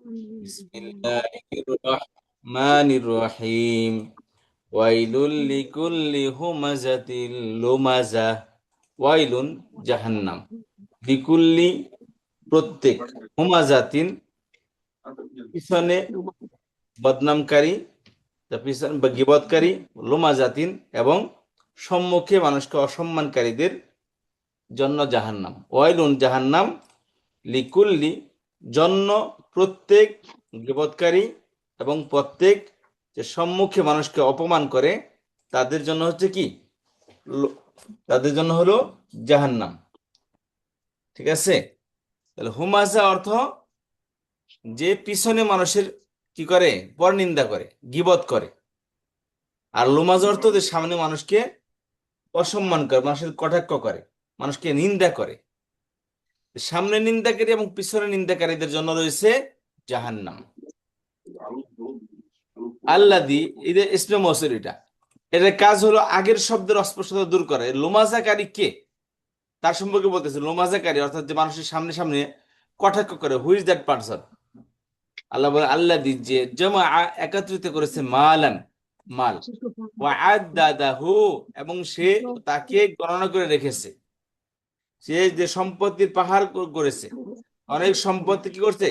বিসমিল্লাহির রহমানির রহিম। ওয়াইলুল লিকুল্লি হুমাজাতিল লুমাজা। ওয়াইলুন জাহান্নাম, লিকুল্লি প্রত্যেক, হুমাজাতিন পিছনে বদনামকারী, পিছনে বা গীবতকারী, লুমাজাতিন এবং সম্মুখে মানুষকে অসম্মানকারীদের জন্য জাহান্নাম। ওয়াইলুন জাহান্নাম, লিকুল্লি জন্য প্রত্যেক গীবতকারী এবং প্রত্যেক যে সম্মুখে মানুষকে অপমান করে তাদের জন্য হচ্ছে কি, তাদের জন্য হলো জাহান্নাম। ঠিক আছে? তাহলে হুমাজা অর্থ যে পিছনে মানুষের কি করে, পরনিন্দা করে, গীবত করে। আর লুমাজ অর্থ যে সামনে মানুষকে অসম্মান করে, মানুষের কটাক্ষ করে, মানুষকে নিন্দা করে। সামনে নিন্দাকারী এবং পিছনে নিন্দাকারীদের জন্য রয়েছে জাহান্নাম। আল্লাদি, এটা ইসমে মৌসুল, এটার কাজ হলো আগের শব্দের অস্পষ্টতা দূর করা। লোমাজাকারী কে তার সম্পর্কে বলতেছে। লোমাজাকারী অর্থাৎ যে মানুষের সামনে সামনে কটাক্ষ করে, হু ইজ দ্যাট পারসন? আল্লাহ বলে আল্লাদি, যে জমা একত্রিত করেছে মালান, মাল, ওয়া আদাদাহু এবং সে তাকে গণনা করে রেখেছে। সে যে সম্পত্তির পাহাড় করেছে, অনেক সম্পত্তি কি করছে,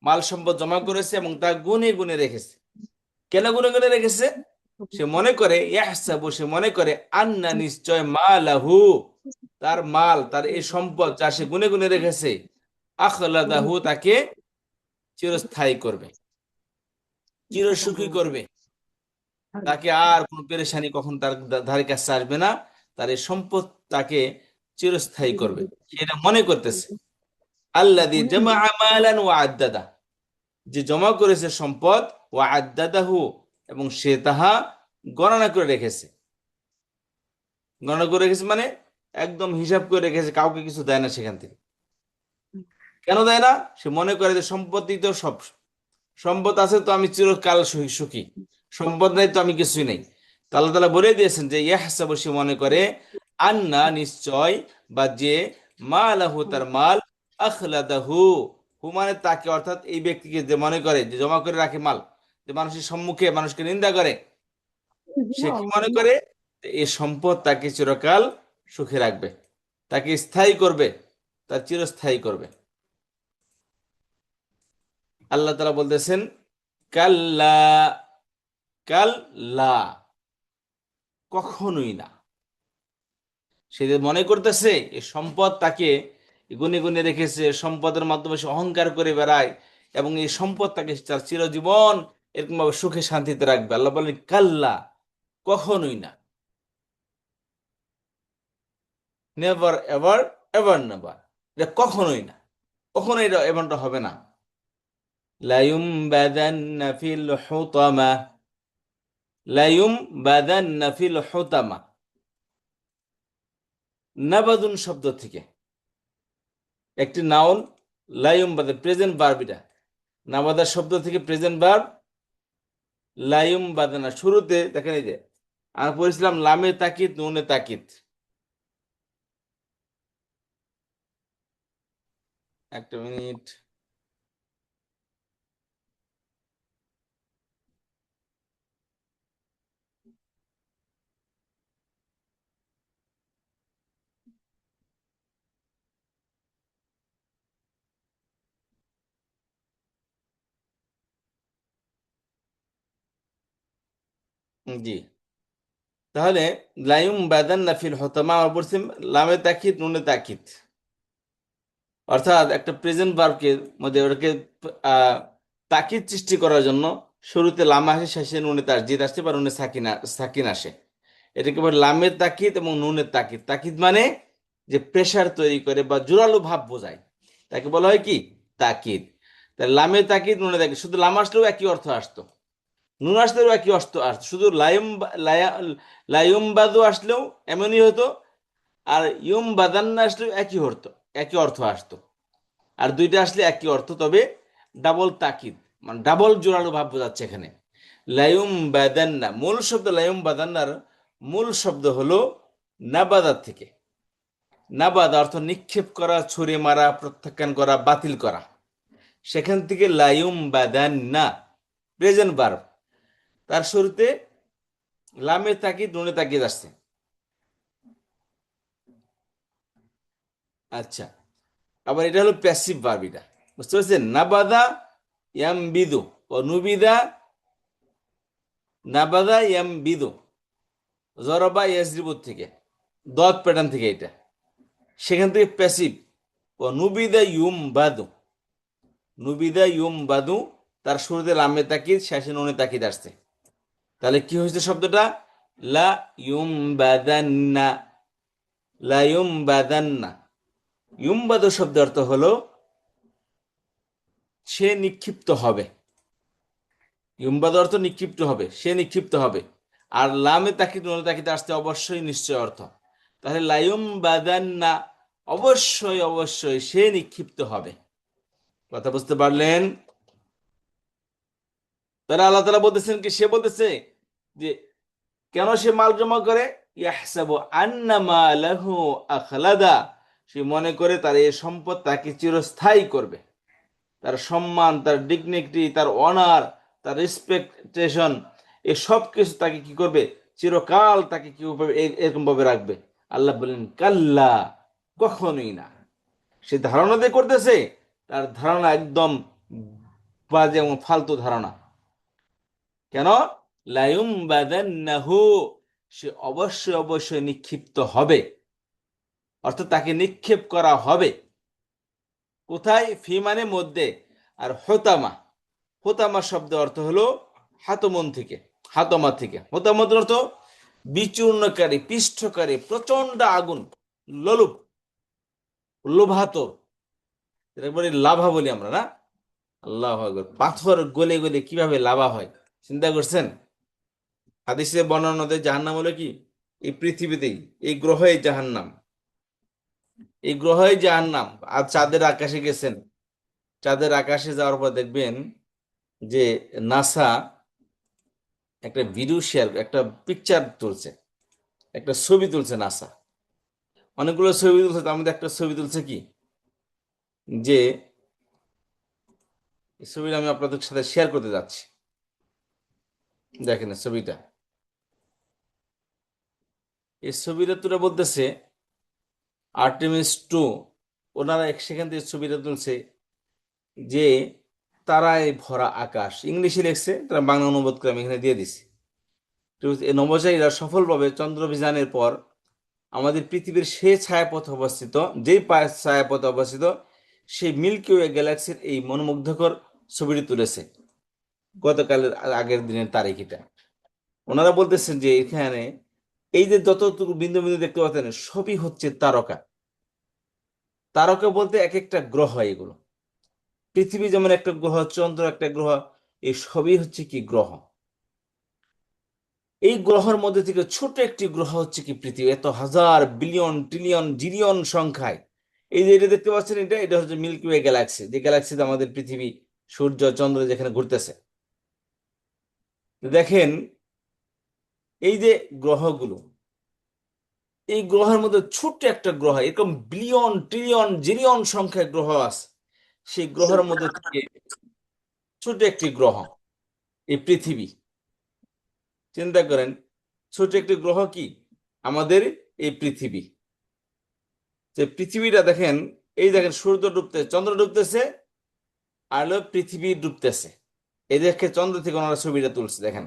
মাল সম্পদ জমা করেছে এবং তা গুনে গুনে রেখেছে। কেন গুনে গুনে রেখেছে? সে মনে করে, ইয়াহসাবু, সে মনে করে, আন্না নিশ্চয়, মালাহু তার মাল, তার এই সম্পদ যা সে গুনে গুনে রেখেছে, আখলাদাহু তাকে চিরস্থায়ী করবে, চিরসুখী করবে। তাকে আর কোনো পেরেশানি কখন তার ধারে কাছে আসবে না। তার এই সম্পদ তাকে চিরস্থায়ী করবে, সেটা মনে করতেছে। আল্লাযী জামা মালান ওয়া আদ্দাদা, যে জমা করেছে সম্পদ, ওয়া আদ্দাদাহু এবং সে তাহা গণনা করে রেখেছে। গণনা করে রেখেছে মানে একদম হিসাব করে রেখেছে, কাউকে কিছু দেয় না সেখান থেকে। কেন দেয় না? সে মনে করে যে সম্পত্তি তো সব, সম্পদ আছে তো আমি চিরকাল সুখী, সম্পদ নাই তো আমি কিছুই নেই। তো আল্লাহ তাআলা বলে দিয়েছেন যে ইয়াহসাবু, সে মনে করে, আন্না নিশ্চয়, বা যে, মালাহু তার মাল, আখলাদাহু, হু মানে তাকে, অর্থাৎ এই ব্যক্তিকে, যে মনে করে, যে জমা করে রাখে মাল, যে মানুষের সম্মুখে মানুষকে নিন্দা করে, সে কি মনে করে, এই সম্পদ তাকে চিরকাল সুখে রাখবে, তাকে স্থায়ী করবে, তার চিরস্থায়ী করবে। আল্লাহ তাআলা বলতেছেন কাল্লা, কাল্লা, কখনোই না। সে যে মনে করতেছে এই সম্পদ তাকে গুনে গুনে রেখেছে, সম্পদের মাধ্যমে সে অহংকার করে বেড়ায় এবং এই সম্পদ তাকে তার চিরজীবন এরকম ভাবে সুখে শান্তিতে রাখবে। আল্লাহ বলেন কাল্লা, কখনোই না। নেভার এভার, এভার নেভার, এটা কখনোই না, কখনোই এটা এমনটা হবে না। লায়ুম বাদান্না ফিল হুতামা, লায়ুম বাদান্না ফিল হুতামা, নাবাদুন শব্দ থেকে একটি নাউন, লায়ুম বাদে প্রেজেন্ট ভার্ব, এটা নাবাদার শব্দ থেকে প্রেজেন্ট ভার্ব, লায়ুম বাদানা। শুরুতে দেখেন, এই যে আমি পড়েছিলাম লামে তাকিদ নুনে তাকিদ। একটা মিনিট। জি, তাহলে লায়ুম বাদান্না ফিল হুতামা, আমার পড়ছি লামে তাকিদ নুনে তাকিদ, অর্থাৎ একটা প্রেজেন্ট ভার্বকে মধ্যে ওটাকে আহ, তাকিদ সৃষ্টি করার জন্য শুরুতে লাম আসে, শেষে নুনে তাসদিদ আসে বা নুনে সাকিন সাকিন আসে। এটাকে বলে লামের তাকিদ এবং নুনের তাকিদ। তাকিদ মানে যে প্রেসার তৈরি করে বা জোরালো ভাব বোঝায়, তাকে বলা হয় কি, তাকিদ। তাহলে লামের তাকিদ নুনে তাকিদ, শুধু লাম আসলেও একই অর্থ আসতো, নুন আসলেও একই অর্থ আসতো, শুধু লায়ুম বাদু আসলেও এমনই হতো, আর ইয়ুম বাদান্না আসলেও একই হতো, একই অর্থ আসতো। আর দুইটা আসলে একই অর্থ, তবে ডাবল তাকিদ, মানে ডাবল জোরালো ভাব বোঝাচ্ছে এখানে। লায়ুম বাদান্না, মূল শব্দ লায়ুম বাদান্নার মূল শব্দ হলো নাবাদাত থেকে। নাবাদ অর্থ নিক্ষেপ করা, ছুঁড়ে মারা, প্রত্যাখ্যান করা, বাতিল করা। সেখান থেকে লায়ুম বাদান্না প্রেজেন্ট ভার্ব, তার শুরুতে লামে তাকিদ নুনে তাকিদ আসছে। আচ্ছা, আবার এটা হলো প্যাসিভ ভার্ব, এটা বুঝতে পারছেন? নাবাদা ইয়ামবিদু ও নুবিদা, নাবাদা ইয়ামবিদু, জরবা ইয়াজরিবু থেকে, দত প্যাটার্ন থেকে এটা, সেখান থেকে প্যাসিভ ও নুবিদা ইউম বাদু, নুবিদা ইউম বাদু, তার শুরুতে লামে তাকিদ শেষে নুনে তাকিদ আসছে। তাহলে কি হয়েছে শব্দটা? লা ইউম বাদান্না, লা ইউম বাদান্না। ইউম বাদু শব্দ অর্থ হলো সে নিক্ষিপ্ত হবে। ইউমবাদ অর্থ নিক্ষিপ্ত হবে, সে নিক্ষিপ্ত হবে। আর লামে তাকিদ নুনে তাকিদ আসতে অবশ্যই নিশ্চয় অর্থ। তাহলে লায়ুম বাদান্না, অবশ্যই অবশ্যই সে নিক্ষিপ্ত হবে। কথা বুঝতে পারলেন? তারা আল্লাহ তাআলা বলতেছেন কি, সে বলতেছে যে কেন সে মাল জমা করে? ইয়াহসাবু আন্না মালাহু আখলাদা, সে মনে করে তার এই সম্পদ তাকে চিরস্থায়ী করবে। তার সম্মান, তার ডিগনিটি, তার অনার, তার রেসপেকটেশন, এই সব কিছু তাকে কি করবে? চিরকাল তাকে কি এরকম ভাবে রাখবে। আল্লাহ বলেন কাল্লা, কখনোই না। সে ধারণা দিয়ে করতেছে, তার ধারণা একদম বাজে এবং ফালতু ধারণা। কেন? লায়ুম বাদান্নাহু, সে অবশ্যই অবশ্যই নিক্ষিপ্ত হবে, অর্থাৎ তাকে নিক্ষেপ করা হবে। কোথায়? ফি মানে মধ্যে, আর হোতামা, হোতামা শব্দ অর্থ হলো হাতমন থেকে, হাতমা থেকে। হোতামা অর্থ বিচূর্ণকারী, পিষ্টকারী, প্রচন্ড আগুন, লোলুপ, লোভাত, একবারে লাভা বলি আমরা না? আল্লাহু আকবার। পাথর গলে গলে কিভাবে লাভা হয় চিন্তা করছেন? হাদিসে বর্ণনা জাহান্নাম হলো কি এই পৃথিবীতেই, এই গ্রহেই জাহান্নাম, এই গ্রহেই জাহান্নাম। আর চাঁদের আকাশে গেছেন, চাঁদের আকাশে যাওয়ার পর দেখবেন যে নাসা একটা ভিডিও শেয়ার, একটা পিকচার তুলছে, একটা ছবি তুলছে নাসা, অনেকগুলো ছবি তুলছে, তার মধ্যে একটা ছবি তুলছে কি, যে এই ছবিটা আমি আপনাদের সাথে শেয়ার করতে যাচ্ছি। দেখেন এই ছবিটা, এই ছবিটা তুলে বলতেছে আর্টেমিস 2, ওনারা সেখান থেকে ছবিটা তুলছে যে তারায় ভরা আকাশ, ইংলিশে লিখছে, তারা বাংলা অনুবাদ করে আমি এখানে দিয়ে দিছি। তো এই নভোচারীরা সফলভাবে চন্দ্রাভিযানের পর আমাদের পৃথিবীর সেই ছায়াপথে অবস্থিত, যেই ছায়াপথে অবস্থিত সেই মিল্কি ওয়ে গ্যালাক্সির এই মনোমুগ্ধকর ছবিটি তুলেছে গতকালের আগের দিনের তারিখটা। ওনারা বলতেছেন যে এখানে এই যে যতটুকু বিন্দু বিন্দু দেখতে পাচ্ছেন সবই হচ্ছে তারকা। তারকা বলতে এক একটা গ্রহ, এগুলো পৃথিবী যেমন একটা গ্রহ, চন্দ্র একটা গ্রহ, এই সবই হচ্ছে কি গ্রহ। এই গ্রহের মধ্যে থেকে ছোট একটি গ্রহ হচ্ছে কি পৃথিবী, এত হাজার বিলিয়ন ট্রিলিয়ন জিলিয়ন সংখ্যায়। এই যে এটা দেখতে পাচ্ছেন, এটা এটা হচ্ছে মিল্কি ওয়ে গ্যালাক্সি, যে গ্যালাক্সিতে আমাদের পৃথিবী, সূর্য, চন্দ্র যেখানে ঘুরতেছে। দেখেন এই যে গ্রহগুলো, এই গ্রহের মধ্যে ছোট্ট একটা গ্রহ, এরকম বিলিয়ন ট্রিলিয়ন জিলিয়ন সংখ্যায় গ্রহ আছে। সেই গ্রহের মধ্যে থেকে ছোট একটি গ্রহ এই পৃথিবী। চিন্তা করেন, ছোট একটি গ্রহ কি আমাদের এই পৃথিবী। যে পৃথিবীটা দেখেন, এই দেখেন সূর্য ডুবতেছে, চন্দ্র ডুবতেছে, আর হলো পৃথিবী ডুবতেছে। এই দেখে চন্দ্র থেকে ওনারা ছবিটা তুলছে, দেখেন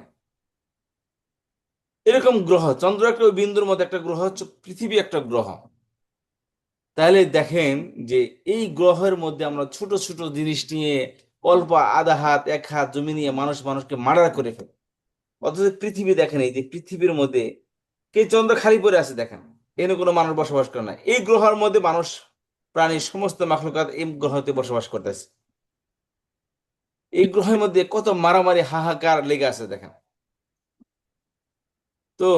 এরকম গ্রহ, চন্দ্র একটা ওই বিন্দুর মধ্যে একটা গ্রহ হচ্ছে, পৃথিবী একটা গ্রহ। তাহলে দেখেন যে এই গ্রহের মধ্যে আমরা ছোট ছোট জিনিস নিয়ে অল্প আধা হাত এক হাত জমি নিয়ে মানুষ মানুষকে মার্ডার করে ফেলে। অথচ পৃথিবী দেখেন, এই যে পৃথিবীর মধ্যে কে চন্দ্র খালি পড়ে আছে দেখেন, এখানে কোনো মানুষ বসবাস করে না। এই গ্রহের মধ্যে মানুষ, প্রাণী, সমস্ত মাখলুকাত এই গ্রহতে বসবাস করতেছে। এই গ্রহের মধ্যে কত মারামারি হাহাকার লেগে আছে দেখেন। তো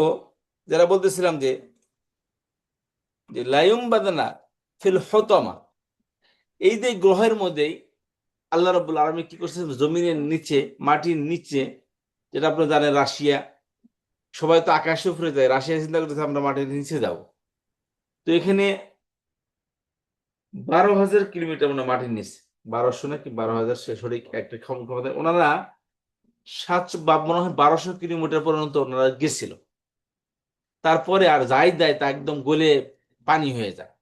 যারা বলতেছিলাম যে যে লায়ুম বাদানা ফিল হতমা, এই যে গ্রহের মধ্যেই আল্লাহ রাব্বুল আলামিন কি করছে, জমিনের নিচে, মাটির নিচে, যেটা আপনারা জানেন রাশিয়া, সবাই তো আকাশে উপরে যায়, রাশিয়া চিন্তা করতেছে আমরা মাটির নিচে যাব। তো এখানে 12,000 কিলোমিটার মানে মাটির নিচে, 1200 নাকি 12,000, সে সঠিক একটা ক্ষমতা, ওনারা মনে হয় 1200 কিলোমিটার পর্যন্ত ওনারা গেছিল। তারপরে আর যাই দেয় তা একদম গলে পানি হয়ে যায়।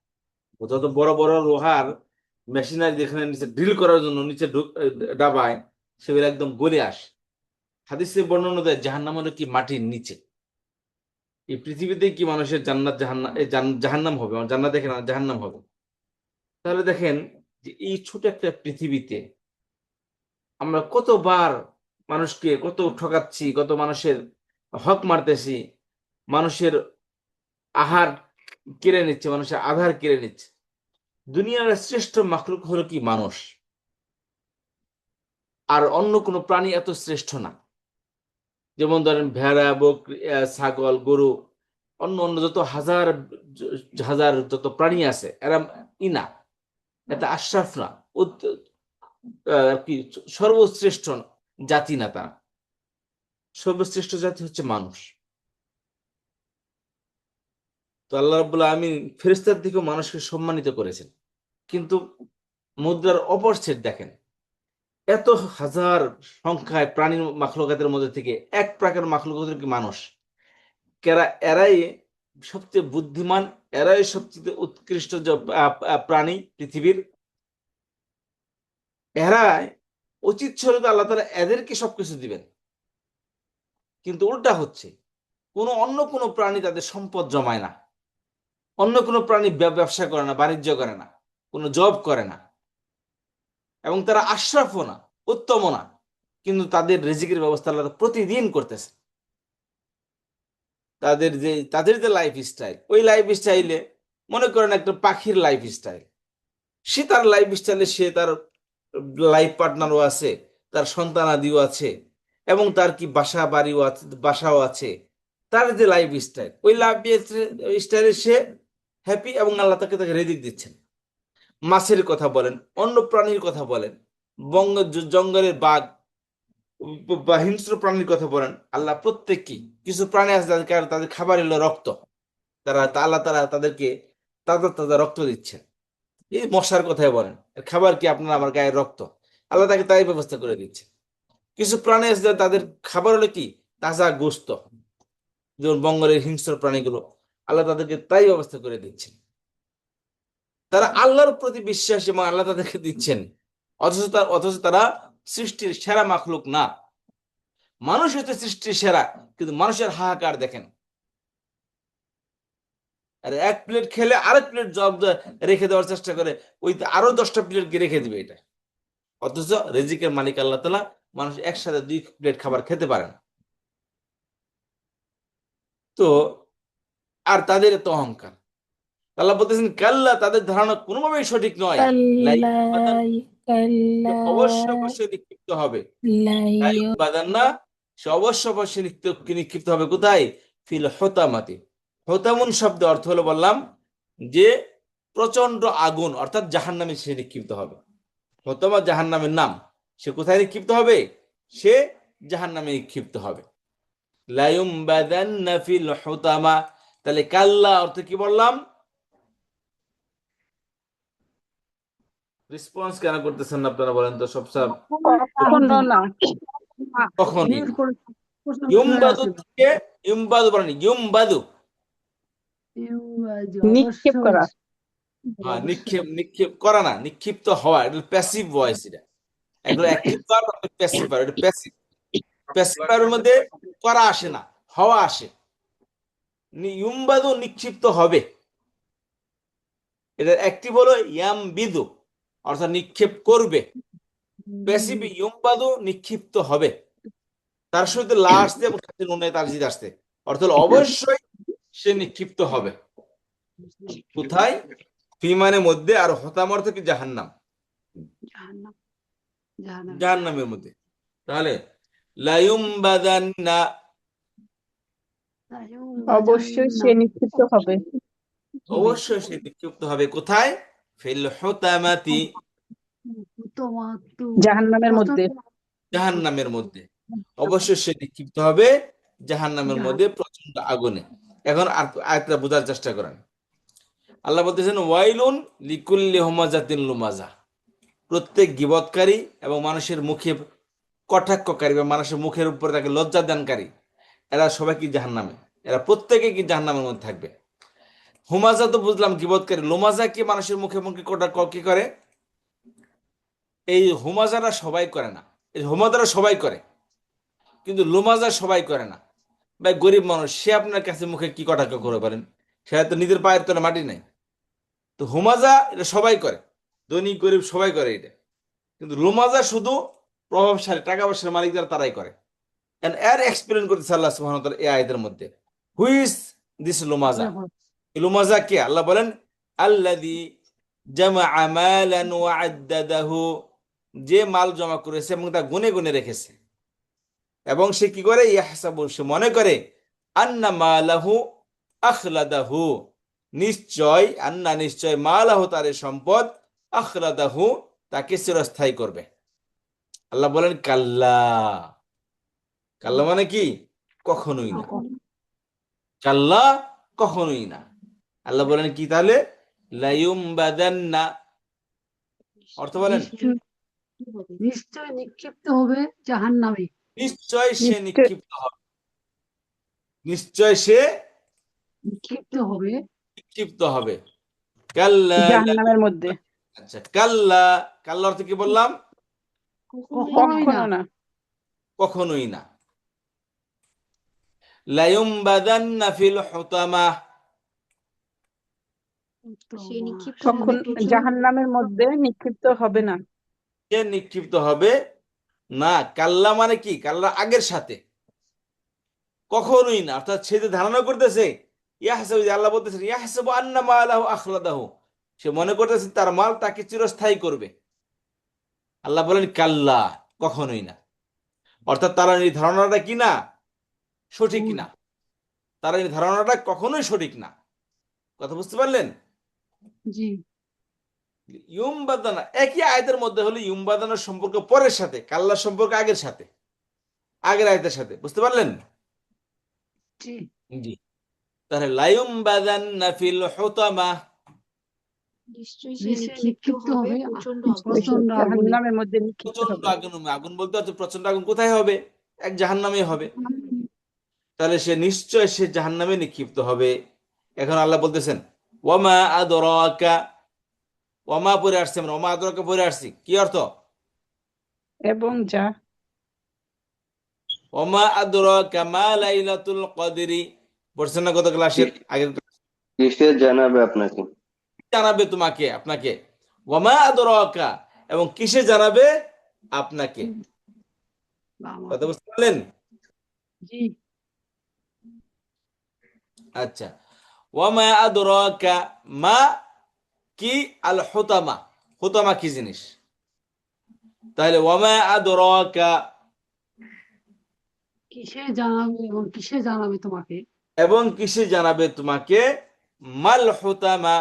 যত বড় বড় লোহার মেশিনারি যেখানে নিচে ড্রিল করার জন্য নিচে ডাবায়, সেগুলো একদম গলে আসে। হাদিসে বর্ণনা দেয় জাহান্নাম হলো কি মাটির নিচে। এই পৃথিবীতে কি মানুষের জান্নাত জাহান্নাম, জাহান্নাম হবে, জান্নাত দেখে না জাহান্নাম হবে? তাহলে দেখেন যে এই ছোট একটা পৃথিবীতে আমরা কতবার মানুষকে কত ঠকাচ্ছি, কত মানুষের হক মারতেছি, মানুষের আহার কেড়ে নিচ্ছে, মানুষের আধার কেড়ে নিচ্ছে। দুনিয়ার শ্রেষ্ঠ মাখলুক হলো কি মানুষ, আর অন্য কোনো প্রাণী এত শ্রেষ্ঠ না। যেমন ধরেন ভেড়া, বকরি, ছাগল, গরু, অন্য অন্য যত হাজার হাজার যত প্রাণী আছে, এরা না, এটা আশরাফ না, কি সর্বশ্রেষ্ঠ জাতি না তারা। সর্বশ্রেষ্ঠ জাতি হচ্ছে মানুষ। তো আল্লাহ রাব্বুল আলামিন ফেরেশতার দিকেও মানুষকে সম্মানিত করেছেন। কিন্তু মুদ্রার অপর সাইড দেখেন, এত হাজার সংখ্যায় প্রাণী মাখলুকাতের মধ্যে থেকে এক প্রকার মাখলুকাতের কি মানুষ, এরাই সবচেয়ে বুদ্ধিমান, এরাই সবচেয়ে উৎকৃষ্ট যে প্রাণী পৃথিবীর। এরাই উচিত ছিল তো আল্লাহ তাআলা এদেরকে সবকিছু দিবেন, কিন্তু উল্টা হচ্ছে। অন্য কোনো প্রাণী তাদের সম্পদ জমায় না, অন্য কোনো প্রাণী ব্যবসা করে না, বাণিজ্য করে না, কোনো জব করে না, এবং তারা আশরাফও না, উত্তমও না, কিন্তু তাদের রিজিকের ব্যবস্থা আল্লাহ প্রতিদিন করতেছে। তাদের যে লাইফ স্টাইল, ওই লাইফ স্টাইলে মনে করেন একটা পাখির লাইফ স্টাইল, সে তার লাইফ স্টাইলে সে তার লাইফ পার্টনারও আছে, তার সন্তানাদিও আছে, এবং তার কি বাসা বাড়িও আছে, বাসাও আছে। তার যে লাইফ স্টাইল, ওই লাইফ স্টাইলে সে হ্যাপি, এবং আল্লাহ তাকে তাকে রিজিক দিচ্ছেন। মাছের কথা বলেন, অন্য প্রাণীর কথা বলেন, জঙ্গলের বাঘ বা হিংস্র প্রাণীর কথা বলেন, আল্লাহ প্রত্যেককে, কিছু প্রাণী আছে তাদের খাবার হলো রক্ত, আল্লাহ তারা তাদেরকে তাজা তাজা রক্ত দিচ্ছেন। এই মশার কথাই বলেন, এর খাবার কি আপনার আমার গায়ের রক্ত, আল্লাহ তাকে তাই ব্যবস্থা করে দিচ্ছে। কিছু প্রাণী আছে তাদের খাবার হলো কি তাজা গোস্ত, যেমন বঙ্গলের হিংস্র প্রাণীগুলো, আল্লাহ তাদেরকে তাই ব্যবস্থা করে দিচ্ছেন। তারা আল্লাহর প্রতি বিশ্বাস এবং আল্লাহ তাদেরকে দিচ্ছেন, অথচ তারা সৃষ্টির সেরা মাখলুক না। মানুষ হচ্ছে সৃষ্টির সেরা, কিন্তু মানুষের হাহাকার দেখেন। আর এক প্লেট খেলে আরেক প্লেট রেখে দেওয়ার চেষ্টা করে, ওই আরো 10টা প্লেট রেখে দিবে এটা। অথচ রিজিকের মালিক আল্লাহ তাআলা, মানুষ একসাথে 2 প্লেট খাবার খেতে পারে না। তো আর তাদের এত অহংকার, আল্লাহ বলতেছেন কাল্লা, তাদের ধারণা কোনোভাবেই সঠিক নয়। كلا অবশ্যই كلا অবশ্যই নিক্ষিপ্ত হবে। لا বাদান না, সে অবশ্যই অবশ্যই নিক্ষিপ্ত হবে কোথায়? ফিল হোতামাতি। হোতামুন শব্দ অর্থ হলো বললাম যে প্রচন্ড আগুন, অর্থাৎ জাহান্নামে সে নিক্ষিপ্ত হবে। হোতামা জাহান্নামের নাম। সে কোথায় নিক্ষিপ্ত হবে? সে জাহান্নামে নিক্ষিপ্ত হবে। লায়ুম বাদান্না ফিল হোতামা। তাহলে কাল্লা অর্থ কি বললাম? রেসপন্স কেন করতেছেন না আপনারা বলেন তো? সব কখনো না। কখনই না। ইউমবাদু থেকে, ইউমবাদু বলেন, ইউমবাদু, নিক্ষেপ করা। হ্যাঁ, নিক্ষেপ নিক্ষেপ করা না, নিক্ষিপ্ত হওয়া, এটা প্যাসিভ ভয়েস। এটা এগুলো অ্যাক্টিভ ভার্ব, প্যাসিভ ভার্ব। এটা প্যাসিভ। প্যাসিভ ভার্বের মধ্যে করা আসে না, হওয়া আসে। ইউমবাদু নিক্ষিপ্ত হবে। এটা অ্যাক্টিভ হলো ইয়াম বিদু, অর্থাৎ নিক্ষেপ করবে। প্যাসিভ ইউমবাদু নিক্ষিপ্ত হবে। তার সাথে লা আসতে এবং সাথে নুনে তারজিদ আসতে, অর্থ হলো অবশ্যই সে নিক্ষিপ্ত হবে। কোথায়? ফিমানের মধ্যে। আর হতাম অর্থ কি? জাহান্নাম, জাহান্নামের মধ্যে। তাহলে লায়ুম বাদান্না, অবশ্যই সে নিক্ষিপ্ত হবে। অবশ্যই সে নিক্ষিপ্ত হবে কোথায়? ফিল হুতামাতি, জাহান্নামের মধ্যে। জাহান্নামের মধ্যে। অবশ্যই সে নিক্ষিপ্ত হবে জাহান্নামের মধ্যে, প্রচন্ড আগুনে। এখন আর আরেকটা বোঝার চেষ্টা করেন। আল্লাহ বলতেছেন ওয়াইলুন লিকুল্লি হুমাজাতিন লুমাজা। প্রত্যেক গীবতকারী এবং মানুষের মুখে কটাক্ষকারী বা মানুষের মুখের উপরে তাকে লজ্জা দানকারী, এরা সবাই কি জাহান্নামে, এরা প্রত্যেকে কি জাহান্নামের মধ্যে থাকবে। হুমাজা তো বুঝলাম গীবতকারী, লোমাজা কি মানুষের মুখে মুখে কটাক্ষ কি করে? এই হুমাজারা সবাই করে না, এই হুমাজারা সবাই করে, কিন্তু লোমাজা সবাই করে না। ভাই গরিব মানুষ, সে আপনার কাছে মুখে কি কটাক্ষ করে পারেন? সে তো নিজের পায়ের তলে মাটি নাই। তো হুমাজা এটা সবাই করে, ধনী গরিব সবাই করে এটা, কিন্তু লোমাজা শুধু প্রভাবশালী টাকা পয়সার মালিক যারা তারাই করে। এর এক্সপ্লেন করতেছে আল্লাহ সুবহানাহু ওয়া তাআলা এই আয়াতের মধ্যে। হু ইজ দিস লুমাজা? এই লুমাজা কে? আল্লাহ বলেন আল্লাযী জামাআ মালান ওয়া আদ্দাদাহু, যে মাল জমা করেছে এবং তা গুনে গুনে রেখেছে, এবং সে কি করে? ইয়াহসাবু, সে মনে করে আন্না মালাহু আখলাদাহু, নিশ্চয় আন্না, নিশ্চয় মালাহু, তার এই সম্পদ, আখলাদাহু, তাকে চিরস্থায়ী করবে। আল্লাহ বলেন কাল্লা। কাল্লা মানে কি? কখনোই না। কাল্লা, কখনোই না। আল্লাহ বলেন কি তাহলে? লায়ুমবাদান্না, অর্থ বলেন নিশ্চয় নিশ্চয় নিক্ষিপ্ত হবে জাহান্নামে। নিশ্চয় সে নিশ্চয় নিক্ষিপ্ত হবে, নিশ্চয় সে নিক্ষিপ্ত হবে নিক্ষিপ্ত হবে। কাল্লা জাহান্নামের মধ্যে। আচ্ছা, কাল্লা, কাল্লা অর্থ কি বললাম? কখনোই না। কখনো না। কখনোই না। লায়ুমবাদান্না ফিল হুতামা, সে নিক্ষিপ্ত তখন হবে প্রচন্ড জাহান্নামের মধ্যে নিক্ষিপ্ত হবে না। সে নিক্ষিপ্ত হবে না। কাল্লা মানে কি? কাল্লা আগের সাথে, কখনোই না। অর্থাৎ সে যে ধারণা করতেছে, ইয়াহসাবু, আল্লাহ বলতেছেন ইয়াহসাবু আন্না মালাহু আখলাদাহু, সে মনে করতেছে তার মাল তাকে চিরস্থায়ী করবে। আল্লাহ বলেন কাল্লা, কখনোই না। অর্থাৎ তারা এই ধারণাটা কি না, সঠিক ভুল। না। তারা এই ধারণাটা কখনোই সঠিক না। কথা বুঝতে পারলেন? জি ইউমবাদানা একই আয়াতের মধ্যে হলে ইউমবাদানার সম্পর্ক পরের সাথে, কাল্লার সম্পর্ক আগের সাথে, আগের আয়াতের সাথে। বুঝতে পারলেন? জি জি। তাহলে লায়ুমবাদান্না ফিল হুতামা, নিশ্চয়ই সে নিশ্চয় নিক্ষিপ্ত নিক্ষিপ্ত হবে হবে প্রচন্ড নিশ্চয় সে প্রচন্ড আগুনে। জাহান্নামের মধ্যে নিক্ষিপ্ত প্রচন্ড হবে। আগুন। আগুন বলতে হচ্ছে প্রচন্ড আগুন কোথায় হবে? এক জাহান্নামে হবে। তাহলে সে নিশ্চয় সে জাহান্নামে নিক্ষিপ্ত হবে। এখন আল্লাহ বলতেছেন ওয়ামা আদরাকা, ওয়ামা পরে আসছে, আমরা ওমা আদরাকা পরে আসছি, কি অর্থ? এবং যা, ওমা আদরাকা মা লাইলাতুল কদরি, পড়ছেন না গত ক্লাসের আগের কিসে জানাবে আপনাকে? জানাবে তোমাকে, আপনাকে। ওয়ামা আদরাকা, এবং কিসে জানাবে আপনাকে। বাবা। কথা বুঝতে পারলেন? জি আচ্ছা, ওয়ামা আদরাকা মা কি? আল হুতামা, হুতামা কি জিনিস? তাহলে ওয়ামা আদরাকা, কিসে জানাবে এবং কিসে জানাবে তোমাকে? এবং কিসে জানাবে তোমাকে? মাল হুতামা,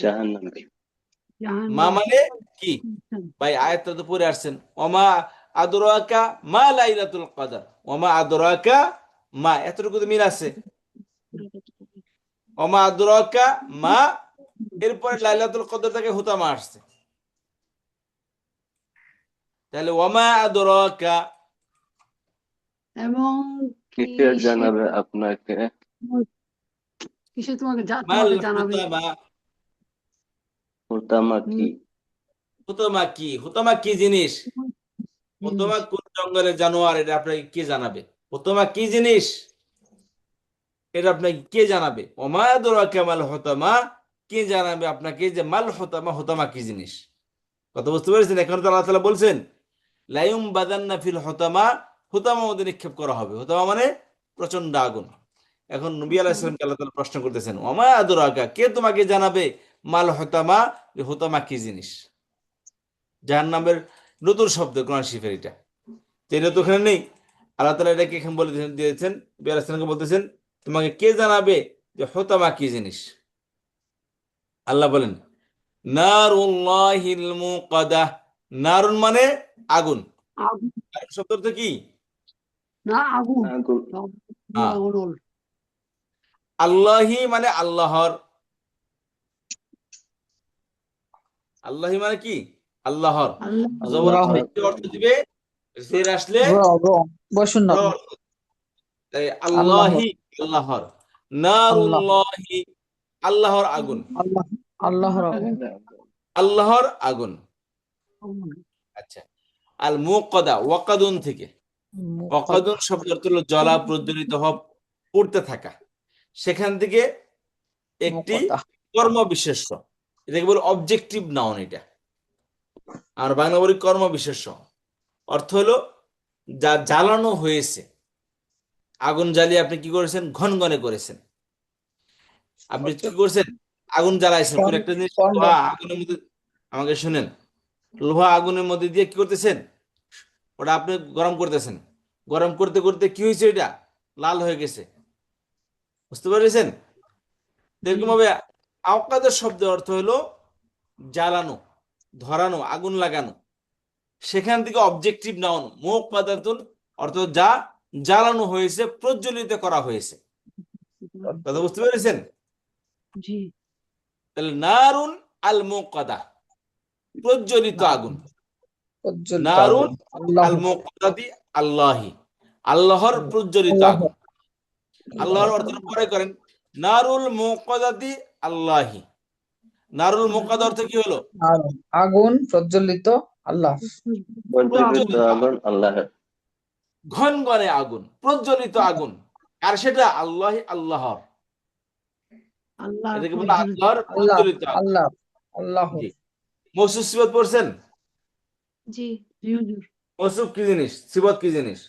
জাহান্নামে। মা জাহান্নাম। মানে কি? ভাই আয়াতটা তো পড়ে আসছেন, ওমা আদরাকা মা লাইলাতুল কদর, ওমা আদরাকা মা, এতটুকু তো মিল আছে। ওমা আদরাকা মা, এরপরে লাইলাতুল কদর থেকে হুতামা আসছে। তাহলে ওমা আদরাকা, এবং কিসে কিসে জানাবে আপনাকে? কিসে মাল তোমাকে জানাবে? হুতামা। হুতামা কি? হুতামা কি? হুতামা কি জিনিস? হুতামা জিনিস। কোন জঙ্গলের জানোয়ার, এটা আপনাকে কে জানাবে? হুতামা কি জিনিস, এটা আপনাকে কে জানাবে? ওমা আদরাকা মাল হুতামা, কে জানাবে আপনাকে যে মাল হুতামা, হুতামা কি জিনিস? কথা বুঝতে পেরেছেন? এখন তো আল্লাহ তাআলা বলছেন লায়ুম বাদান্না ফিল হুতামা, হুতামা মধ্যে নিক্ষেপ করা হবে। হুতামা মানে প্রচন্ড আগুন। এখন নবী আলাইহিস সালামকে আল্লাহ তাআলা প্রশ্ন করতেছেন ওমা আদরাকা, কে তোমাকে জানাবে মাল হুতামা, যে হুতামা কি জিনিস? জাহান্নামের নতুন শব্দ কোরআন শরীফের এটা, তো এটা তো ওখানে নেই। আল্লাহ তাআলা এটাকে এখানে বলে দিয়েছেন, নবী আলাইহিস সালামকে বলতেছেন তোমাকে কে জানাবে যে হুতামা কি জিনিস? আল্লাহ বলেন নারুল্লাহিল মুকাদাহ, নারুন মানে আগুন। আগুন আগুন শব্দ অর্থ কি? না আগুন। আগুন। হ্যাঁ। আগুন। আল্লাহি মানে আল্লাহর, আল্লাহি মানে কি? আল্লাহর। আল্লাহ জবর আল্লাহ আসলে কি অর্থ দিবে? জের আসলে বসুন র অর্থ। তাই আল্লাহি আল্লাহর, নারুল্লাহি আল্লাহর আগুন, আল্লাহর আল্লাহর আগুন। আচ্ছা, আল মুকাদা ওয়াকাদুন থেকে, ওয়াকাদুন শব্দ অর্থ হলো জ্বলা, প্রজ্বলিত হওয়া, পড়তে থাকা। সেখান থেকে একটি কর্ম বিশেষ্য, এটাকে বলে অবজেক্টিভ নাউন। এটা আর বাংলা বলি কর্ম বিশেষ্য। অর্থ হলো যা জ্বালানো হয়েছে। আগুন জ্বালিয়ে আপনি কি করেছেন? ঘনঘনে করেছেন। আপনি কি করছেন? আগুন জ্বালাইছেন কোন একটা জিনিস, লোহা আগুনের মধ্যে, আমাকে শুনেন, লোহা আগুনের মধ্যে দিয়ে কি করতেছেন? ওটা আপনি গরম করতেছেন। গরম করতে করতে কি হয়েছে? এটা লাল হয়ে গেছে। বুঝতে পেরেছেন? এরকম ভাবে আওকাদের শব্দের অর্থ হলো জ্বালানো, ধরানো, আগুন লাগানো। সেখান থেকে অবজেক্টিভ নাউন মুকাদাতুন অর্থ যা জ্বালানো হয়েছে, প্রজ্বলিত করা হয়েছে। কথা বুঝতে পেরেছেন? জি তাহলে নারুন আল মুকাদা, প্রজ্বলিত আগুন। নারুন আল মুকাদাতি আল্লাহি, আল্লাহর প্রজ্বলিত আগুন। আল্লাহর অর্থ পরে করেন, নারুল মুকাদাতি আল্লাহি। নারুল মুকাদা অর্থ কি হলো? আগুন প্রজ্বলিত আল্লাহ, প্রজ্বলিত আগুন আল্লাহর, ঘনঘনে আগুন, প্রজ্বলিত আগুন। আর সেটা আল্লাহি আল্লাহর, আল্লাহ এটাকে বলে আল্লাহর প্রজ্বলিত আগুন। আল্লাহ জি। মৌসুফ সিফাত পড়ছেন? জি। জি হুজুর মৌসুফ কি জিনিস, সিফাত কি জিনিস?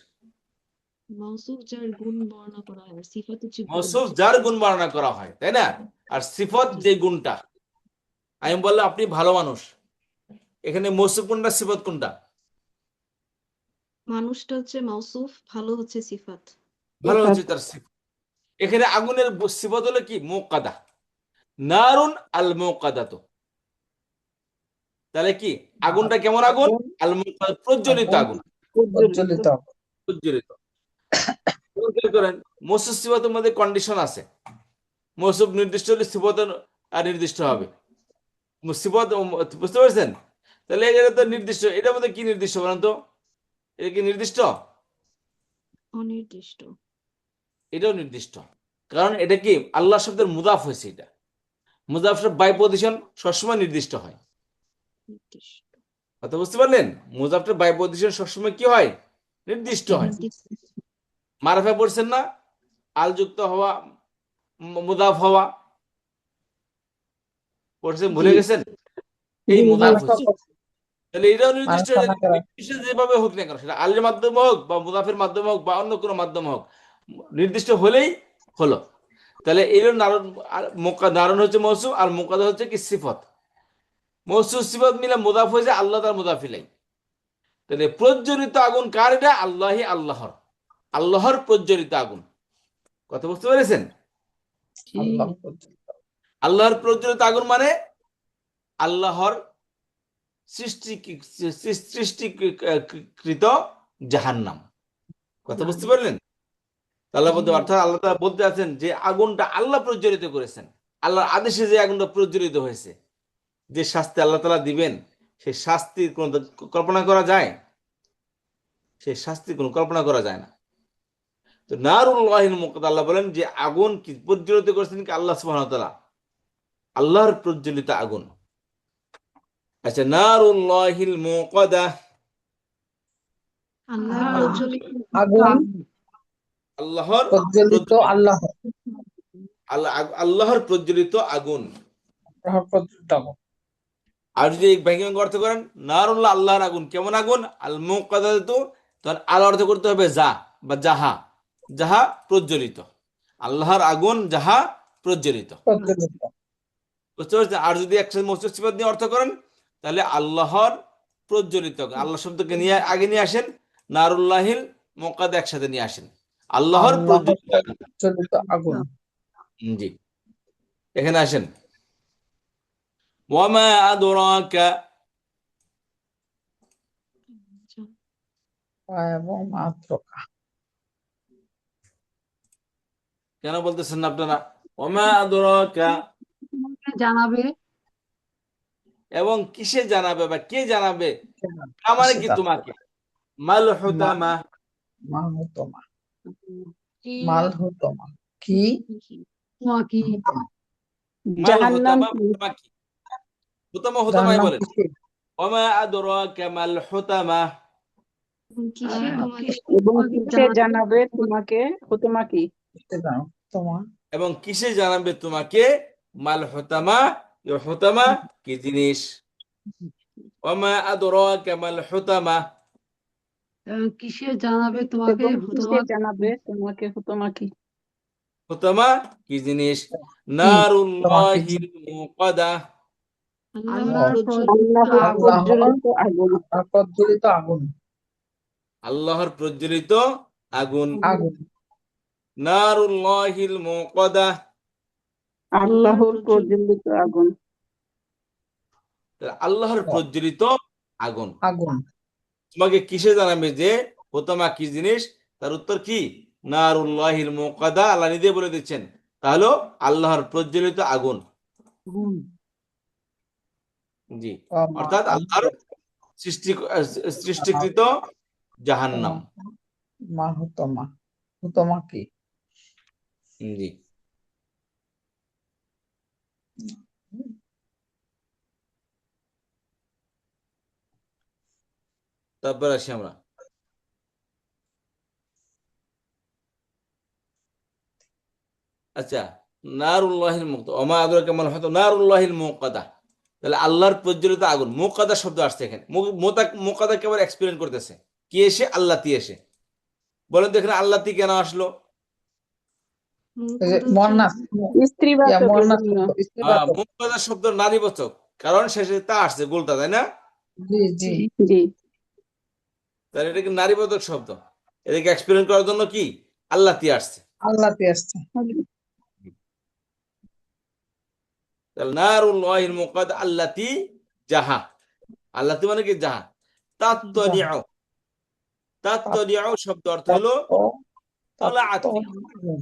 মৌসুফ যার গুণ বর্ণনা করা হয়, সিফাত হচ্ছে গুণ। মৌসুফ যার গুণ বর্ণনা করা হয়, তাই না? আর সিফত যে গুণটা, আমি বললাম আপনি ভালো মানুষ, এখানে মৌসুফ কোনটা, সিফত কোনটা? মানুষটা হচ্ছে মৌসুফ, ভালো হচ্ছে সিফাত। ভালো হচ্ছে তার সিফত। এখানে আগুনের সিফত হলো কি? মুকাদা, নারুন আল মুকাদাতু। তাহলে কি আগুনটা কেমন আগুন? আল মুকাদা, প্রজ্বলিত আগুন, প্রজ্বলিত প্রজ্বলিত। খেয়াল করেন, মৌসুফ সিফাতের মধ্যে কন্ডিশন আছে। মৌসুফ নির্দিষ্ট হলে সিফত নির্দিষ্ট হবে। সিফত, বুঝতে পারছেন? তাহলে এটা তো নির্দিষ্ট, এটার মধ্যে কি নির্দিষ্ট বলেন তো? এটা কি নির্দিষ্ট? অনির্দিষ্ট। এটাও নির্দিষ্ট, কারণ এটা কি আল্লাহ শব্দের মুদাফ হয়েছে। এটা মুদাফ বাই পজিশন সবসময় নির্দিষ্ট হয়। নির্দিষ্ট। কথা বুঝতে পারলেন? মুদাফের বাই পজিশন সবসময় কি হয়? নির্দিষ্ট হয়। নির্দিষ্ট। মারফা পড়ছেন না? আল যুক্ত হওয়া, মুদাফ হওয়া পড়ছেন, ভুলে গেছেন? এই মুদাফ হচ্ছে। তাহলে এটাও নির্দিষ্ট, নির্দিষ্ট যেভাবে হোক না কেন, সেটা আলের মাধ্যমে হোক বা মুদাফের মাধ্যমে হোক বা অন্য কোনো মাধ্যমে হোক, নির্দিষ্ট হলেই হলো। তাহলে এর নারণ, নারণ হচ্ছে মৌসুফ, আর মুকাদা হচ্ছে কি? সিফত। মৌসুফ সিফত মিলে মুদাফ হয়েছে আল্লাহ, তার মুদাফিলাই। তাহলে প্রজ্বলিত আগুন কার? এটা আল্লাহি আল্লাহর, আল্লাহর প্রজ্বলিত আগুন। কথা বুঝতে পেরেছেন? আল্লাহর প্রজ্বলিত আগুন মানে আল্লাহর সৃষ্টিকৃত জাহান্নাম। কথা বুঝতে পারলেন? আল্লাহ বলতে, অর্থাৎ আল্লাহ তাআলা বলতে আছেন যে আগুনটা আল্লাহ প্রজ্বলিত করেছেন, আল্লাহর আদেশে যে আগুনটা প্রজ্বলিত হয়েছে। যে শাস্তি আল্লাহ তাআলা দিবেন, সেই শাস্তির কোন কল্পনা করা যায়? সেই শাস্তির কোনো কল্পনা করা যায় না। তো নারুল্লাহিল মুকাদা, আল্লাহ বলেন যে আগুন কি প্রজ্বলিত করেছেন কি? আল্লাহ সুবহানাহু ওয়া তাআলা, আল্লাহর প্রজ্বলিত আগুন। আচ্ছা, নারুল্লাহিল মুকাদা, আল্লাহ আল্লাহ প্রজ্বলিত আগুন আল্লাহর প্রজ্বলিত আল্লাহ, আল্লাহর প্রজ্বলিত আগুন। প্রজ্বলিত আগুন। আর যদি এই ব্যাংকিং অর্থ করেন, নারুল্লাহ আল্লাহর আগুন, কেমন আগুন? আল মুকাদাতু, তখন আল অর্থ করতে হবে যা বা যাহা, যাহা প্রজ্বলিত। আল্লাহর আগুন যাহা প্রজ্বলিত। প্রজ্বলিত বুঝতে পারছেন? আর যদি একসাথে মৌসুফ সিফাত নিয়ে অর্থ করেন, তাহলে আল্লাহর প্রজ্বলিত, আল্লাহ শব্দকে নিয়ে আগে নিয়ে আসেন, নারুল্লাহিল মুকাদা একসাথে নিয়ে আসেন, আল্লাহর প্রজ্বলিত আগুন। প্রজ্বলিত আগুন। জি, এখানে আসেন। ওয়ামা আদরাকা, এবং মাত্রকা, কেন বলতেছেন না আপনারা? ওয়ামা আদরাকা, তোমাকে জানাবে এবং কিসে জানাবে বা কে জানাবে, তার মানে কি তোমাকে। মাল হুতামা, মালহতমা, কি মালহতমা কি তোমাকে হুতমা, মাল জাহান্নাম হুতামা, কি? হুতামা কি? হুতামা হুতামাই জাহান্নাম বলেন। কিসে? ওমা আদরাকা মাল হুতামা, কিসে তোমাকে এবং তোমাকে কিসে জানাবে তোমাকে হুতমা কি? কিসে জানো তোমা? এবং কিসে জানাবে তোমাকে মাল হুতামা, হুতামা কি জিনিস। ওমা আদরাকা মাল হুতামা, কিসে জানাবে তোমাকে এবং কিসে তোমাকে জানাবে তোমাকে হুতমা কি? হুতামা কি জিনিস। কি তোমা কি নারুল্লাহিল মুকাদা, আল্লাহর ও, প্রজ্বলিত আল্লাহর আগুন। আল্লাহর প্রজ্বলিত আগুন। প্রজ্বলিত আগুন, আল্লাহর প্রজ্বলিত আগুন। আগুন, নারুল্লাহিল মুকাদা, আল্লাহর আল্লাহর প্রজ্বলিত প্রজ্বলিত আগুন। আল্লাহর ও, প্রজ্বলিত আগুন। আগুন, তোমাকে কিসে জানাবে যে হুতামা কি জিনিস, তার উত্তর কি নারুল্লাহিল মুকাদা, আল্লাহ নিজে বলে দিচ্ছেন, তাহলে আল্লাহর প্রজ্বলিত আগুন। আগুন। জি, ওমা অর্থাৎ আল্লাহর সৃষ্টি সৃষ্টিকৃত জাহান্নাম। মালহতমা, হুতমা কি? জি, তারপর আসি আমরা। আচ্ছা, নারুল্লাহিল মুকাদা, ওমা আদরাকা মাল হুতামা, নারুল্লাহিল মুকাদা, তাহলে আল্লাহর প্রজ্বলিত আগুন। মুকাদা শব্দ আসছে এখানে, মুকাদা কেবল এক্সপেরিয়েন্স করতেছে কি এসে, আল্লাহ তি এসে। বলেন তো এখানে আল্লাহ তি কেন আসলো? এই যে মুকাদ্দাস মোয়ান্নাস, স্ত্রীবাচকের মোয়ান্নাস জন্য। শব্দ, স্ত্রীবাচক। মুকাদা শব্দ নারীবাচক, কারণ শেষে তা আসছে গোলটা, তাই না? জি জি, জি। তাহলে এটা কি নারীবাচক শব্দ, এটাকে এক্সপেরিয়েন্স করার জন্য কি আল্লাহ তি আসছে। আল্লাহ আসছে। তাহলে নারুল্লাহিল মুকাদা আল্লাতি জাহা, আল্লাতি মানে কি জাহা। যাহা, তাত্তলিউ, তাত্তলিউ শব্দ অর্থ হলো তাত্ত্ব, তলাআত তাত্ত্ব, থেকে। আগুন,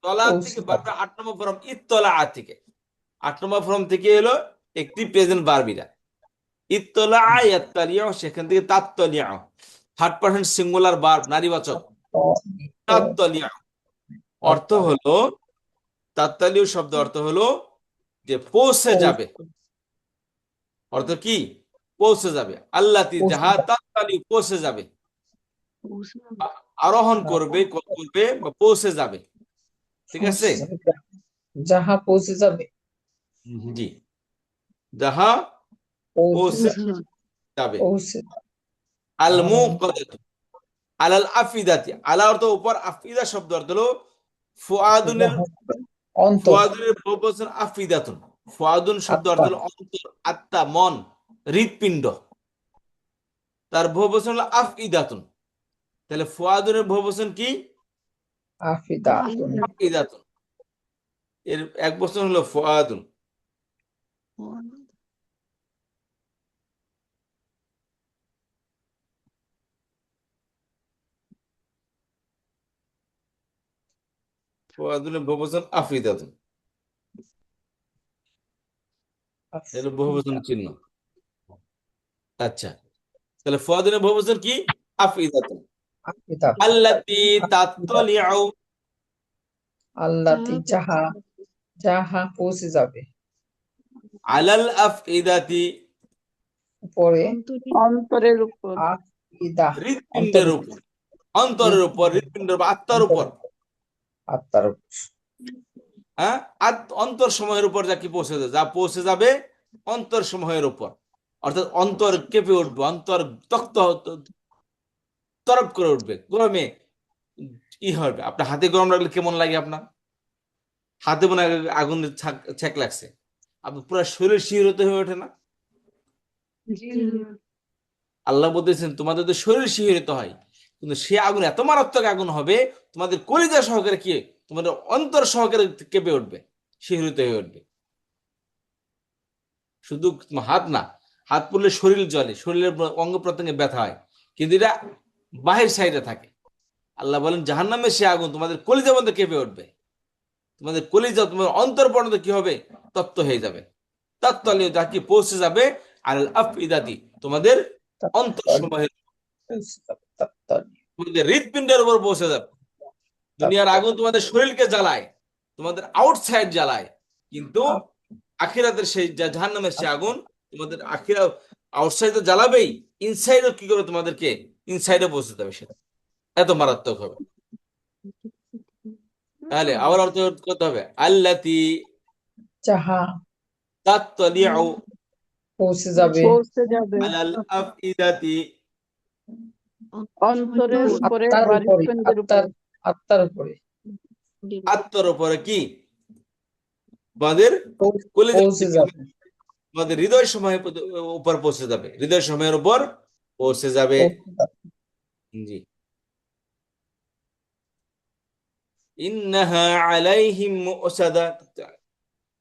তলাআত থেকে পৌঁছে বারবার 8 নম্বর ফর্ম ইত্তলাআত থেকে, 8 নম্বর ফর্ম থেকে এলো একটি প্রেজেন্ট ভার্ব এটা ইত্তলা ইয়াত্তালিউ, সেখান থেকে তাত্তলিউ, থার্ড পারসন সিঙ্গুলার ভার্ব নারীবাচক। তাত্তলিউ অর্থ হলো, তাত্তালিউ শব্দ অর্থ হলো যে পৌঁছে যাবে, অর্থ কি পৌঁছে যাবে। আল্লাতি যাহা তাত্তালিউ পৌঁছে যাবে, আরোহণ করবে, করবে বা পৌঁছে যাবে। ঠিক আছে, যাহা পৌঁছে যাবে, জি, যাহা পৌঁছে, পৌঁছে যাবে। পৌঁছে আল আরোহণ, মুকাদ্দাতু আলাল আফিদাতি, আলা অর্থ উপর, আফিদা শব্দ অর্থ হলো ফুআদুনের, অন্তর, ফুয়াদুনের বহুবচন আফিদাতুন, ফুয়াদুন শব্দ অর্থ আত্মা, হলো অন্তর, আত্মা, মন, হৃৎপিণ্ড। তার বহুবচন হলো আফইদাতুন। তাহলে ফুয়াদুনের বহুবচন কি আফিদাতুন, আফইদাতুন, এর এক বচন হলো ফুয়াদুন। ফুয়াদুনের বহুবচন আফইদাতুন, এর বহুবচন চিহ্ন। আচ্ছা, তাহলে ফুয়াদুনের বহুবচন কি আফইদাতুন। আফিদাতুন, আল্লাতী তাত্তালিউ, আল্লাতি যাহা, যাহা পৌঁছে যাবে, আলাল আফইদাতি, উপরে, অন্তরের উপর। আফিদা, হৃৎপিণ্ডের অন্তরের, উপর, অন্তরের উপর, হৃৎপিণ্ডের বা আত্মার উপর। আত্মার উপর, হ্যাঁ, অন্তর সময়ের উপর যা কি পৌঁছে যাবে, যা পৌঁছে যাবে অন্তর সময়ের উপর, অর্থাৎ অন্তর কেঁপে উঠবে, অন্তর তক্ত তরব করে উঠবে, গরমে হবে। আপনার হাতে গরম লাগলে কেমন লাগে? আপনার হাতে মনে হয় আগুনের ছ্যাক লাগছে, আপনার পুরো শরীর শিহরিত হয়ে ওঠে না? আল্লাহ বলতেছেন তোমাদের তো শরীর শিহরিত হয়, কিন্তু সে আগুন এত মারাত্মক আগুন হবে, তোমাদের কলিজা সহকারে কি, তোমাদের অন্তর সহকারে কেঁপে উঠবে, শিহরিত হয়ে উঠবে। শুধু হাত না, হাত পড়লে শরীর জ্বলে, শরীরের অঙ্গ প্রত্যঙ্গে ব্যথা হয়, কিন্তু এটা বাহির সাইডে থাকে। আল্লাহ বলেন জাহান্নামের সে আগুন তোমাদের কলিজা পর্যন্ত কেঁপে উঠবে, তোমাদের কলিজা, তোমার অন্তর পর্যন্ত কি হবে, তত্ত্ব হয়ে যাবে। তত্ত্ব যা কি পৌঁছে যাবে আল আফইদাতি তোমাদের অন্তরসমূহের, পৌঁছে যাবে তাত্তানি তোমাদের হৃৎপিণ্ডের উপর পৌঁছে যাবে। দুনিয়ার আগুন তোমাদের শরীরকে জ্বালায়, তোমাদের আউটসাইড জ্বালায়, কিন্তু আখিরাতের সেই জাহান্নামের সেই আগুন তোমাদের আউটসাইড তো জ্বালাবেই, ইনসাইডও কি করে তোমাদেরকে ইনসাইডে পৌঁছে যাবে, সেটা এত মারাত্মক হবে। তাহলে আবার অর্থ করতে হবে আল্লাতি যাহা তাত্তালিউ পৌঁছে যাবে পৌঁছে যাবে আলাল আফইদাতি, অন্তরের উপরে আত্মার বা উপরে, হৃৎপিণ্ডের উপরে। আত্মার উপরে আত্মার উপরে কি তোমাদের কলিজার পৌঁছে যাবে। তোমাদের হৃদয় সময়ের উপর পৌঁছে যাবে, হৃদয় সময়ের উপর পৌঁছে যাবে। পৌঁছে যাবে। জি, ইন্নাহা আলাইহিম মুসাদা,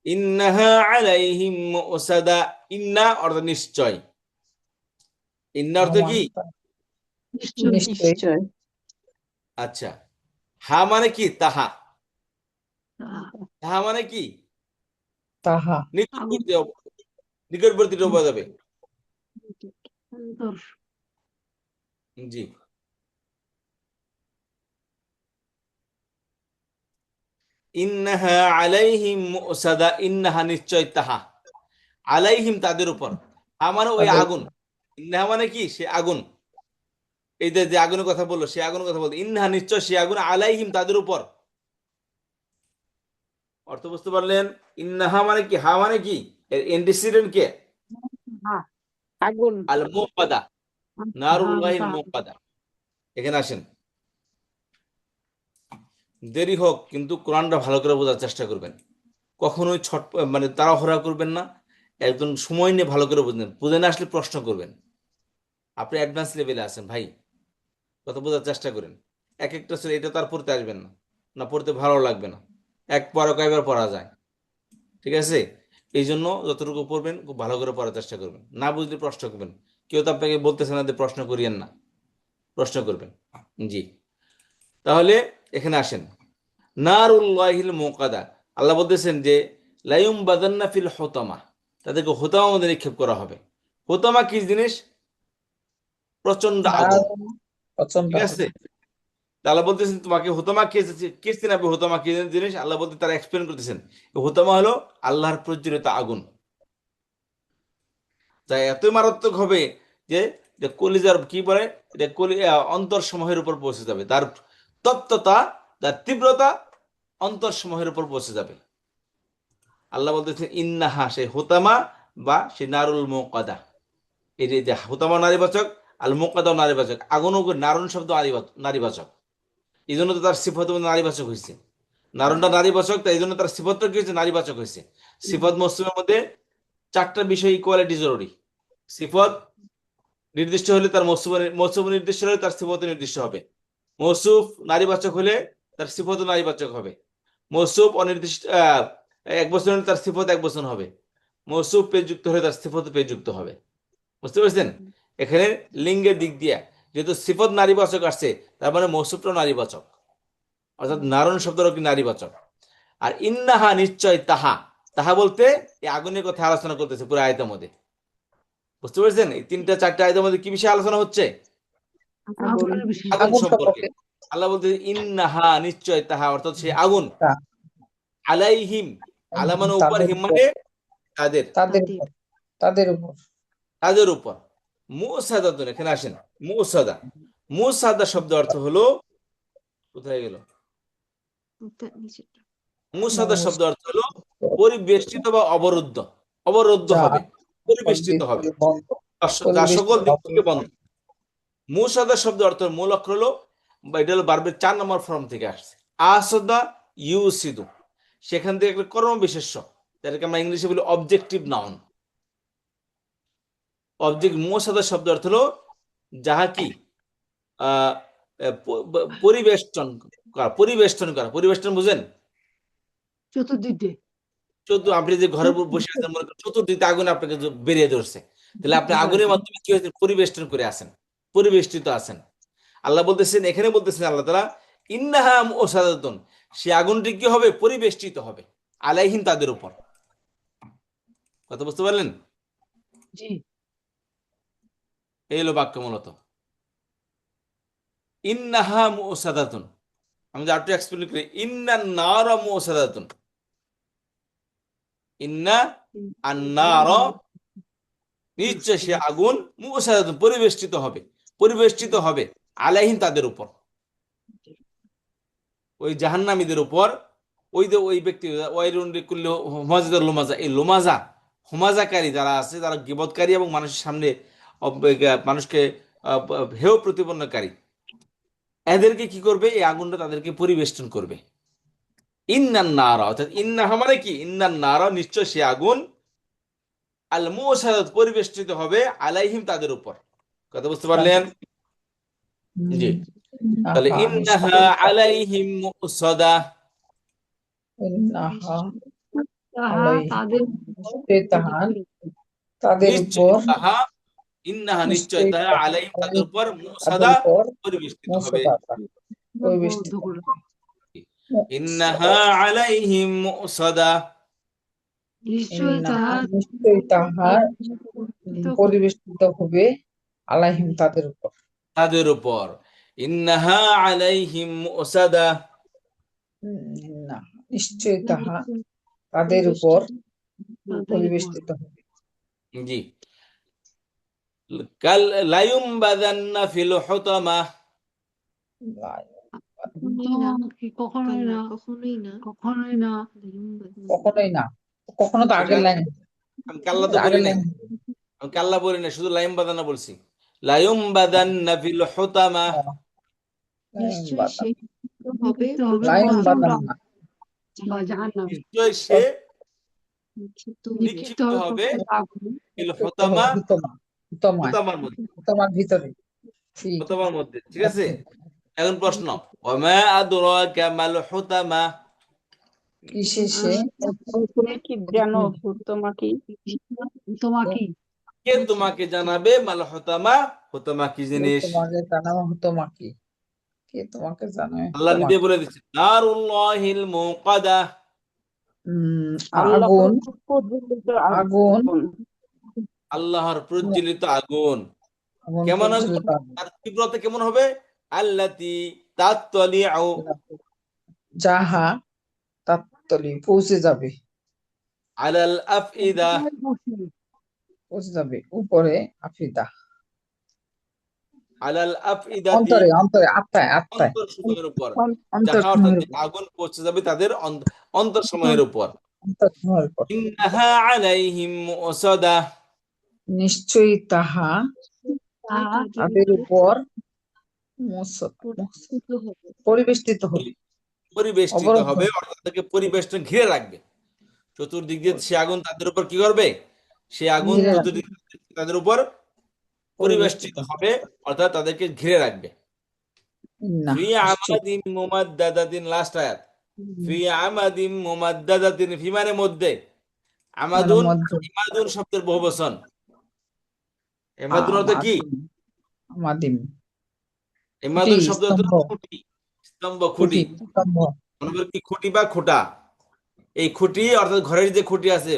ইন্নাহা আলাইহিম মুসাদা, ইন্না অর্থ নিশ্চয়, ইন্না অর্থ কি? নিশ্চয়ই নিশ্চয়। আচ্ছা, হা মানে কি? তাহা, তাহা মানে কি? তাহা নিকটবর্তী নিকটবর্তী রূপে যাবে। অন্তর জি, ইন্নাহা আলাইহিম মুসাদা, ইন্নাহা নিশ্চয়, তাহা আলাইহিম তাদের উপর, মানে ওই তাদের আগুন, ইন্নাহা মানে কি? সে আগুন, এই যে আগুনের কথা বললো, সে আগুনের কথা বলতো, ইন্নাহা নিশ্চয় সে আগুন, আলাইহিম তাদের উপর। অর্থ বুঝতে পারলেন? ইন্নাহা মানে কি, হা মানে কি, এর এন্টিসিডেন্ট কে? আগুন। আল মুকাদা, নারুল্লাহিল মুকাদা। এখানে আসেন, দেরি হোক কিন্তু কোরআনটা ভালো করে বোঝার চেষ্টা করবেন, কখনোই মানে তাড়াহুড়া করবেন না, একদম সময় নিয়ে ভালো করে বুঝবেন, বুঝে না আসলে প্রশ্ন করবেন। আপনি অ্যাডভান্স লেভেলে আছেন ভাই, কথা বোঝার চেষ্টা করেন। এক একটা ছেলে এটা তার পড়তে আসবেন না, না পড়তে ভালো লাগবে না, এক পড়া কয়বার পড়া যায়, ঠিক আছে? এই জন্য যতটুকু পড়বেন খুব ভালো করে পড়ার চেষ্টা করবেন, না বুঝলে প্রশ্ন করবেন। কেউ তো আপনাকে বলতেছে না যে প্রশ্ন করিয়েন না, প্রশ্ন করবেন। জি, তাহলে এখানে আসেন, নারুল্লাহিল মুকাদা, আল্লাহ বলতেছেন যে লাইম বাদান্না ফিল হোতামা, তাদেরকে হোতামার মধ্যে নিক্ষেপ করা হবে। হোতামা কি জিনিস? প্রচন্ড আগুন, প্রচন্ড ঠিক আছে? আল্লাহ বলতেছেন তোমাকে হোতামা কে কে চিনাবে, হোতামা কি জিনিস আল্লাহ বলতে তারা এক্সপ্লেন করতেছেন। হোতামা হলো আল্লাহর প্রজ্বলিত আগুন, তাই এতই মারাত্মক হবে যে যে কলিজার কি বলে, এটা অন্তর সমূহের উপর পৌঁছে যাবে, তার তত্ত্বতা, তার তীব্রতা অন্তর সমূহের উপর পৌঁছে যাবে। আল্লাহ বলতেছেন ইন্নাহা, সেই হোতামা বা সেই নারুল মুকাদা, এই যে হোতামা নারীবাচক, আল মুকাদাও নারীবাচক, আগুনও নারুন শব্দ নারীবাচক, এই জন্য তো তার সিফত নারীবাচক হয়েছে। নারুনটা নারীবাচক, তাই এই জন্য তার সিফতটা কি হয়েছে? নারীবাচক হয়েছে। সিফত মৌসুমের মধ্যে চারটা বিষয় ইকুয়ালিটি জরুরি। সিফত নির্দিষ্ট হলে তার মৌসুম নির্দিষ্ট হলে তার সিফত নির্দিষ্ট হবে। মৌসুফ নারীবাচক হলে তার সিফত নারীবাচক হবে। মৌসুফ অনির্দিষ্ট এক বছর হলে তার সিফত এক বছর হবে। মৌসুফ পেযুক্ত হলে তার সিফত পেযুক্ত হবে। বুঝতে পেরেছেন? এখানে লিঙ্গের দিক দিয়ে যেহেতু সিফত নারীবাচক আসছে, তার মানে মৌসুফটাও নারীবাচক, অর্থাৎ নারণ শব্দটাও কি নারীবাচক। আর ইন্নাহা নিশ্চয়, তাহা, তাহা বলতে এই আগুনের কথা আলোচনা করতেছে পুরো আয়াতের মধ্যে। বুঝতে পেরেছেন? এই তিনটা চারটা আয়াতের মধ্যে কি বিষয়ে আলোচনা হচ্ছে? আগুনের বিষয় আগুন আগুন সম্পর্কে। সম্পর্কে। আল্লাহ বলতে ইন্নাহা নিশ্চয়, তাহা অর্থাৎ সেই আগুন, তা, আলাইহিম, আলা মানে উপর, তাদের হিম উপর, মানে তাদের, তাদের উপর, তাদের উপর তাদের উপর। মুসাদাতুন, এখানে আসেন, মুসাদা, মুসাদা শব্দ অর্থ হলো, কোথায় গেল? নিচেরটা। মুসাদা শব্দ অর্থ হলো পরিবেষ্টিত বা অবরুদ্ধ, অবরুদ্ধ যা হবে, পরিবেষ্টিত হবে, বন্ধ, যা সকল দিক পরিবেষ্টিত থেকে বন্ধ। মুসাদা শব্দ অর্থ মূল অক্ষর হলো, বা এটা হলো বার্বের 4 নম্বর ফর্ম থেকে আসছে, আসদা ইউসিদু, সেখান থেকে একটা কর্ম বিশেষ্য, যেটাকে আমরা ইংলিশে বলি অবজেক্টিভ নাউন। অবজেক্ট মুসাদা শব্দ অর্থ হলো যাহা কি আহ পরিবেষ্টন করা, পরিবেষ্টন করা, পরিবেষ্টন বুঝেন? চতুর্দিকে আপনি যে ঘরে বসে আছেন, মনে করেন চতুর্দিকে আগুন আপনাকে বেরিয়ে ধরছে, তাহলে আপনি আগুনের মাধ্যমে কি হয়েছে? পরিবেষ্টন করে আছেন, পরিবেষ্টিত আছেন। আল্লাহ বলতেছেন, এখানে বলতেছেন আল্লাহ তাআলা ইন্নাহা মুসাদাতুন, সে আগুনটি কি হবে? পরিবেষ্টিত হবে, আলাইহিম তাদের উপর। কথা বুঝতে পারলেন? জি এই হলো বাক্য মূলত। ইন্নাহা মুসাদাতুন, আমি যদি আরেকটু এক্সপ্লেন করি, ইন্নান নারা মুসাদাতুন, ইন্না আন-নার, নিশ্চয় সে আগুন, মুসাদাতুন পরিবেষ্টিত হবে, পরিবেষ্টিত হবে, আলাইহিম তাদের উপর, ওই জাহান্নামীদের উপর, ওই যে ওই ব্যক্তি ওয়াইলুন লিকুল্লি হুমাজাতুল লুমাজা, এই লুমাজা হুমাজাকারী যারা আছে, যারা গীবতকারী এবং মানুষের সামনে মানুষকে হেয় প্রতিপন্নকারী, এদেরকে কি করবে? এই আগুনটা তাদেরকে পরিবেষ্টন করবে। ইন্নান নারা, অর্থাৎ ইন্নাহা মানে কি? ইন্নান নারা, নিশ্চয় সে আগুন, আল মুসাদাত পরিবেষ্টিত হবে, আলাইহিম তাদের উপর। কথা বুঝতে পারলেন? জি। তাহলে ইন্নাহা আলাইহিম মুসাদা, ইন্নাহা তাহা আলাইহিম, তাদের নিশ্চয় তাহা তাদের নিশ্চয় উপর, তাহা, ইন্নাহা নিশ্চয় নিশ্চয় তাহা, আলাইহিম তাদের উপর, তাদের মুসাদা উপর পরিবেষ্টিত হবে। মুসাদাতা বদ্ধ পরিবেষ্টিত করে ইন্নাহা আলাইহিম মুসাদা, নিশ্চয় ইন্নাহা তাহা নিশ্চয় তাহা পরিবেষ্টিত হবে, আলাইহিম তাদের উপর। তাদের উপর। ইন্নাহা আলাইহিম মুসাদা, না, নিশ্চয় তাহা তাদের উপর পরিবেষ্টিত হবে। জি। কাল লায়ুম বাদান্না ফিল হুতামা, কখনোই না, কখনোই না, কখনোই না, কখনোই না, কখনো তো আগের লাইন, আমি কাল্লা তো বলি আগের নাই, লাইন আমি কাল্লা বলি নাই, শুধু লাইম বাদানা বলছি। লায়ুম বাদান্না ফিল হুতামা, নিশ্চয়ই সে হবে লাইন বাদাম না, জাহান্নামে, নিশ্চয় সে নিক্ষিপ্ত নিক্ষিপ্ত হবে ফিল হুতামা, হুতমা, হুতমায়, হুতামার মধ্যে, হুতমার ভিতরে। ঠিক হুতামার মধ্যে, ঠিক আছে। আছে। এখন প্রশ্ন, ওয়ামা আদরাকা মাল হুতামা, কিসে সে তুমি কি জানো হুতমা কি? তোমাকে কে তোমাকে জানাবে মাল হুতামা, হুতামা কি জিনিস? তোমাকে জানাবো হুতমা কি, কে তোমাকে জানাবে আল্লাহ হুতমা নিজে কি? বলে দিচ্ছে, নারুল্লাহিল মুকাদা, আগুন, আল্লাহর প্রজ্বলিত আগুন, আগুন। আল্লাহর প্রজ্বলিত আগুন। আগুন কেমন আগুন? প্রজ্বলিত আগুন, তার তীব্রতা কেমন হবে? আল্লাতি তাত্তালিউ যাহা তাত্তলি পৌঁছে যাবে, আলাল আফইদা, পৌঁছে যাবে উপরে, আফিদা আলাল আফইদাতি, অন্তরে, অন্তরে, আত্মায়, আত্মায়, অন্তর সময়ের উপর, অন্তর যাহা অর্থাৎ সময়ের যে উপর, আগুন পৌঁছে যাবে তাদের অন্তর সময়ের উপর। অন্তর সময়ের উপর। ইন্নাহা আলাইহিম মুসাদা, নিশ্চয়ই তাহা তাদের উপর পরিবেষ্টিত হবে, পরিবেষ্টিত অবরুদ্ধ হবে, অর্থাৎ তাদেরকে পরিবেষ্টন ঘিরে রাখবে। চতুর্দিক দিয়ে সে আগুন তাদের উপর কি করবে? সে আগুন ঘিরে রাখবে, চতুর্দিক দিয়ে তাদের উপর পরিবেষ্টিত পরিবেষ্টিত হবে, অর্থাৎ তাদেরকে ঘিরে রাখবে। না, ফি নিশ্চয়ই আমাদিন মুমাদ্দাদাতিন, লাস্ট আয়াত, ফি আমাদিন মুমাদ্দাদাতিন, ফি মানে মধ্যে, মানে আমাদুন, মধ্য, ইমাদুন শব্দের বহুবচন। ইমাদুন অর্থ কি? আমাদিম, খুঁটি, ইমাদুন শব্দ অর্থ স্তম্ভ, খুঁটি, স্তম্ভ, খুঁটি, খুঁটি। স্তম্ভ, মনে করি কি খুঁটি বা খোঁটা, এই খুঁটি অর্থাৎ ঘরের যে খুঁটি আছে,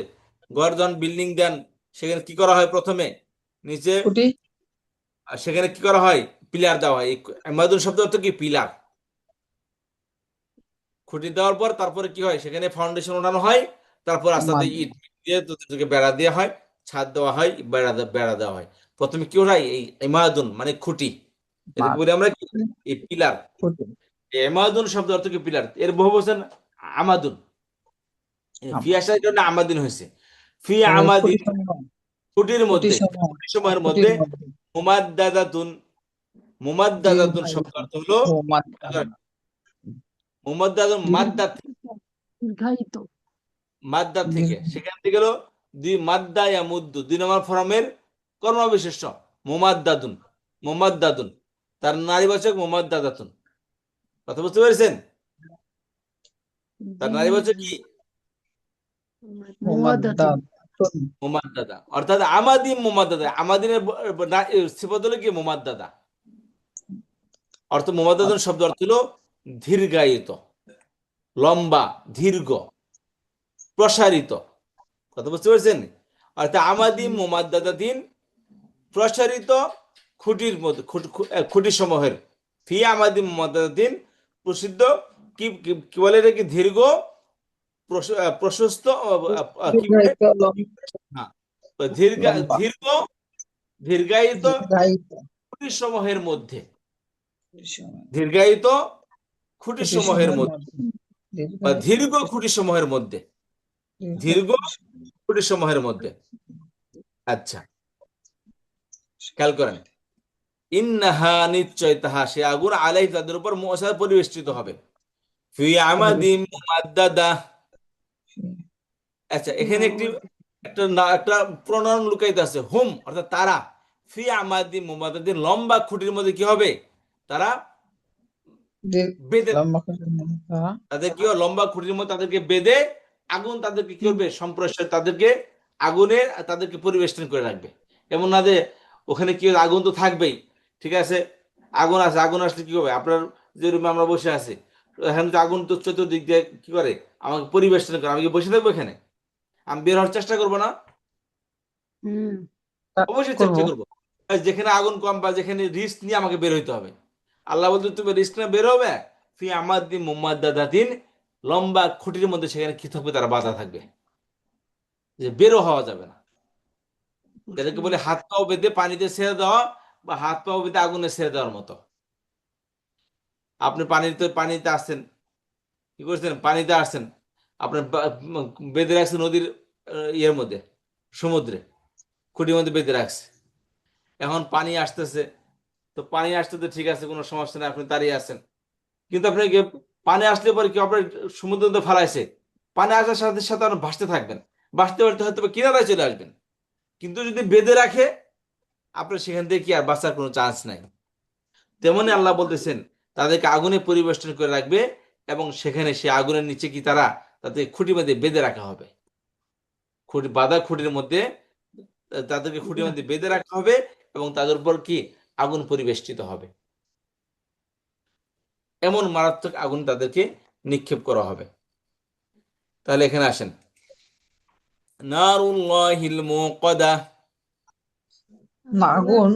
ঘর যখন বিল্ডিং দেন সেখানে কি করা হয়? প্রথমে নিচে, খুঁটি, আর সেখানে কি করা হয়? পিলার দেওয়া হয়। এই ইমাদুন শব্দ অর্থ কি? পিলার। খুঁটি দেওয়ার পর তারপরে কি হয়? সেখানে ফাউন্ডেশন ওঠানো হয়, তারপর আস্তে আস্তে আমাদিম, ইট দিয়ে তোদেরকে বেড়া দেওয়া হয়, ছাদ দেওয়া হয়, বেড়া দেওয়া হয়। প্রথমে কি ওঠায়? এই ইমাদুন মানে খুঁটি, এটাকে বলি আমরা কি? এই পিলার। খুঁটি, এমাদুন শব্দ অর্থ কি? পিলার। এর বহুবচন আমাদুন, ফি আসার জন্য আমাদিন হয়েছে। ফি খুঁটি আমাদিন, সমূহ, খুঁটির খুঁটি মধ্যে, সমূহ, খুঁটি সময়ের মধ্যে, খুঁটির মধ্যে মুমাদ্দাদাতুন, মুমাদ্দাদাতুন শব্দ অর্থ হলো মুমাদ্দাদাতুন, মাদ্দা, দীর্ঘায়িত, মাদ্দা থেকে, সেখান থেকে গেল দুই মাদ্দা ইয়া মুদ্দু, 2 নম্বর ফর্মের কর্মবিশেষ্য মুমাদ্দাদুন, মুমাদ্দাদুন, তার নারীবাচক মুমাদ্দাদাতুন। কথা বুঝতে পেরেছেন? তার নারীবাচক কি? মুমাদ্দাদা, অর্থাৎ আমাদিন মুমাদ্দাদা। আমাদিনের সিফাত হলো কি? মুমাদ্দাদা। অর্থ মুমাদ্দাদুন শব্দ অর্থ হলো দীর্ঘায়িত, লম্বা, দীর্ঘ, প্রসারিত। কথা বুঝতে পেরেছেন? অর্থাৎ আমাদিন মুমাদ্দাদাতিন, প্রসারিত খুঁটির মধ্যে খুঁটি সমূহের ফি আমাদি মুমাদ্দাদাতিন প্রসিদ্ধ কি কি কি বলে এটাকে দীর্ঘ প্রশস্ত কি বলে দীর্ঘায়িত হ্যাঁ দীর্ঘ লম্বা দীর্ঘ দীর্ঘায়িত দীর্ঘায়িত খুঁটি সমূহের মধ্যে সময় দীর্ঘায়িত খুঁটি খুঁটি সমূহের সময়ের মধ্যে মধ্যে বা দীর্ঘায়িত দীর্ঘ খুঁটি সমূহের মধ্যে দীর্ঘ দীর্ঘ খুঁটি সমূহের মধ্যে আচ্ছা খেয়াল করেন ইন্নাহা নিশ্চয় তাহা সে আগুন আলাই তাদের উপর মুসাদ পরিবেষ্টিত হবে ফি আমাদিম মুমাদ্দাদা আচ্ছা এখানে একটা প্রণয়ন লুকাইতে আছে হুম অর্থাৎ তারা ফি আমাদিম মুমাদ্দাদিন লম্বা খুঁটির মধ্যে কি হবে তারা বেঁধে লম্বা খুঁটির মধ্যে তারা তাদের কি হবে? লম্বা খুঁটির মধ্যে তাদেরকে বেঁধে আগুন তাদেরকে কি করবে সম্প্রসার তাদেরকে আগুনে তাদেরকে পরিবেষ্টন করে রাখবে এমন না যে ওখানে কি হবে, আগুন তো থাকবেই ঠিক আছে আগুন আছে আগুন আসলে কি হবে আপনার যে রুমে আমরা বসে আছি এখানে তো আগুন তো চতুর্দিক দিয়ে কি করে আমাকে পরিবেষ্টন করে আমি কি বসে থাকবো এখানে আমি বের হওয়ার চেষ্টা করবো না হুম অবশ্যই করব চেষ্টা করবো যেখানে আগুন কম বা যেখানে রিস্ক নিয়ে আমাকে বের হইতে হবে আল্লাহ বলতে তুমি রিস্ক নিয়ে বের হবে ফি আমাদি মুমাদ্দাদাতিন লম্বা খুঁটির মধ্যে সেখানে কি থাকবে তারা বাধা থাকবে যে বেরো হওয়া যাবে না এদেরকে বলে হাত পাও বেঁধে পানিতে ছেড়ে দেওয়া বা হাত পাও বেঁধে আগুনে ছেড়ে দেওয়ার মতো আপনি পানিতে আসছেন কি করছেন পানিতে আসছেন আপনার বেঁধে রাখছেন নদীর ইয়ের মধ্যে সমুদ্রে খুঁটির মধ্যে বেঁধে রাখছে এখন পানি আসতেছে তো পানি আসতে ঠিক আছে কোনো সমস্যা নেই আপনি দাঁড়িয়ে আছেন কিন্তু আপনি পানি আসলে পরে কি আপনার সমুদ্রের মধ্যে ফালাইছে পানি আসার সাথে সাথে আপনি ভাসতে থাকবেন ভাসতে ভাসতে হয়তো বা কিনারায় চলে আসবেন কিন্তু যদি বেঁধে রাখে আপনার সেখান থেকে কি আর বাঁচার কোনো চান্স নাই তেমনি আল্লাহ বলতেছেন তাদেরকে আগুনে পরিবেষ্টন করে রাখবে এবং সেখানে সে আগুনের নিচে কি তাদের খুঁটির মধ্যে বেঁধে রাখা হবে বাঁধা খুঁটির মধ্যে তাদেরকে খুঁটির মধ্যে বেঁধে রাখা হবে এবং তাদের উপর কি আগুন পরিবেষ্টিত হবে এমন মারাত্মক আগুন তাদেরকে নিক্ষেপ করা হবে তাহলে এখানে আসেন নারুল্লাহিল মুকাদা না আগুন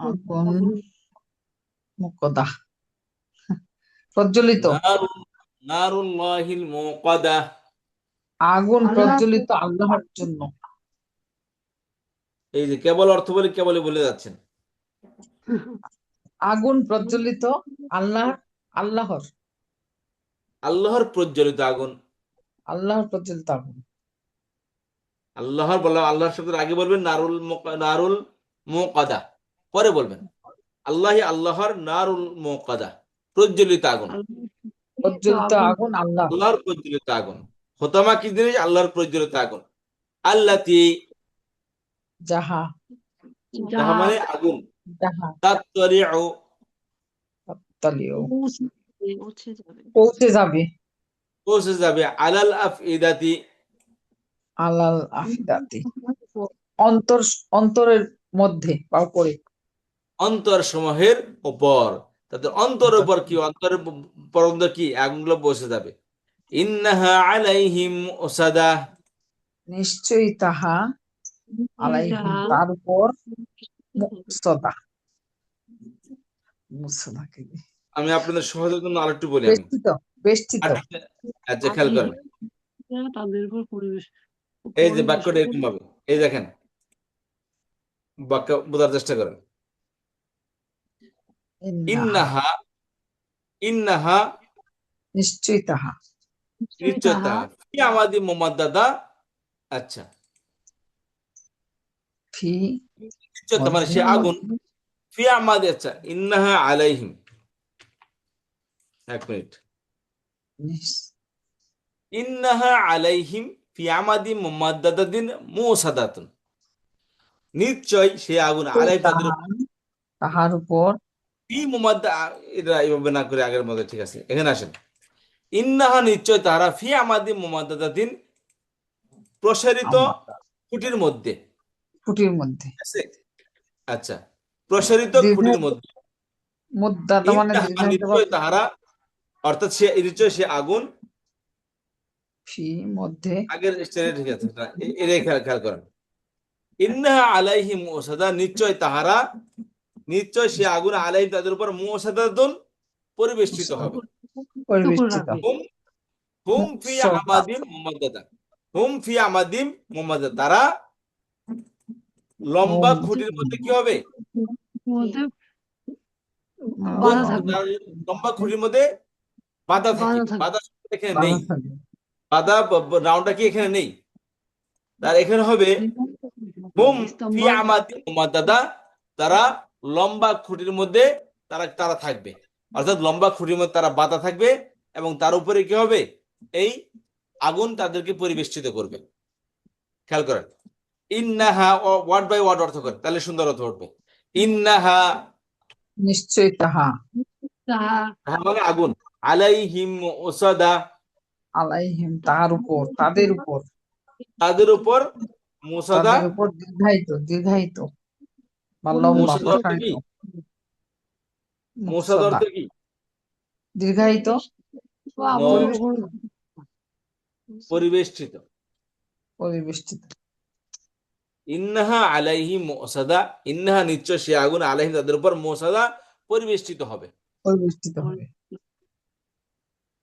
আগুন মুকদা প্রজ্বলিত নারুল্লাহিল মুকাদা আগুন প্রজ্বলিত আল্লাহর জন্য এই যে কেবল অর্থ বলে কেবলই বলে যাচ্ছেন আগুন প্রজ্বলিত আল্লাহর আল্লাহর প্রজ্বলিত আগুন আল্লাহর প্রজ্বলিত আগুন আল্লাহর বললাম আল্লাহর শব্দের আগে বলবেন নারুল মুকাদা পরে বলবেন আল্লাহর নারুল মুকাদা প্রজ্বলিত আগুন প্রজ্বলিত আগুন আল্লাহ আল্লাহর প্রজ্বলিত আগুন হোতামা কি জিনিস আল্লাহর প্রজ্বলিত আগুন আল্লাতি যাহা যাহা মানে আগুন যাহা তাত্তারিউ তালিও পৌঁছে যাবে পৌঁছে যাবে পৌঁছে যাবে আলাল আফইদাতি আলাল আফিদাতি অন্তরের মধ্যে বা উপরে অন্তর সমূহের উপর তাদের অন্তরের উপর কি অন্তরের পর্যন্ত কি আগুনগুলো পৌঁছে যাবে ইন্নাহা আলাইহিম ওসাদা নিশ্চয়ই তাহা আলাইহিম তার উপর মুসদা মুসদাকে আমি আপনাদের সহজের জন্য আরেকটু বলি আমি বেষ্টিত আচ্ছা খেয়াল করেন তাদের উপর পরিবেশ এই যে বাক্যটা এরকম ভাবে এই দেখেন বাক্য বোঝার চেষ্টা করেন ইন্নাহা ইন্নাহা নিশ্চয়ই তাহা নিশ্চয় তাহা ফি আমাদি মুমাদ্দাদা আচ্ছা ফি নিশ্চয় তাহা মানে সে আগুন ফি আমাদি আচ্ছা ইন্নাহা আলাইহিম এক মিনিট ইন্নাহা আলাইহিম ফি আমাদি মুমাদ্দাদাতিন মুসাদাতুন নিশ্চয় সে আগুন আলাই তাহার উপর ফি মুমাদ্দা এটা এইভাবে না করে আগের মধ্যে ঠিক আছে এখানে আসেন ইন্নাহা নিশ্চয় তারা ফি আমাদি মুমাদ্দাদাতিন প্রসারিত খুঁটির মধ্যে আচ্ছা প্রসারিত খুঁটির মধ্যে মুদ্দাতা মানে ইন্নাহা নিশ্চয় তাহারা অর্থাৎ সে নিশ্চয় সে আগুন ফি মধ্যে আগের স্টেজে ঠিক আছে এটা খেয়াল করেন ইন্নাহা আলাইহিম মুসাদা, নিশ্চয় সে আগুন আলাইহিম তাদের উপর মুসাদাতুন পরিবেষ্টিত হবে। পরিবেষ্টিত হুম হুম ফি মুসদ্দা আমাদিম মুমাদ্দাদা, হুম ফি আমাদিম মুমাদ্দাদা, তারা লম্বা খুঁটির মধ্যে কি হবে? মধ্যে কোন- বাধা থাকবে। তারা লম্বা খুঁটির মধ্যে বাধা বাধা থাকিবে, থাকবে। বাধা এখানে বাধা নেই, থাকবে বাধা রাউন্ডটা কি এখানে নেই, তার এখানে হবে হুম ফি স্তম্ভ আমাদিম মুমাদ্দাদা, তারা লম্বা খুঁটির মধ্যে তারা তারা থাকবে, অর্থাৎ লম্বা খুঁটির মধ্যে তারা বাধা থাকবে এবং তার উপরে কি হবে? এই আগুন তাদেরকে পরিবেষ্টিত করবে। খেয়াল করেন, ইন্নাহা ওয়ার্ড বাই ওয়ার্ড অর্থ করে, তাহলে সুন্দর অর্থ উঠবে। ইন্নাহা, নিশ্চয়ই তাহা তাহা তাহা মানে আগুন, আলাইহিম ওসাদা, আলাইহিম তাহার উপর তাদের উপর তাদের উপর মুসাদা। তাদের উপর দীর্ঘায়িত বা লম্বা মুসাদা অর্থ প্রসারিত কি? মুসাদা মুসদ্দা অর্থ কি? দীর্ঘায়িত ন- উপর পরিবেষ্টিত। পরিবেষ্টিত ইন্নাহা আলাইহিম মুসাদা, ইন্নাহা নিশ্চয় সে আগুন আলাইহিম তাদের উপর মুসাদা পরিবেষ্টিত হবে। পরিবেষ্টিত হবে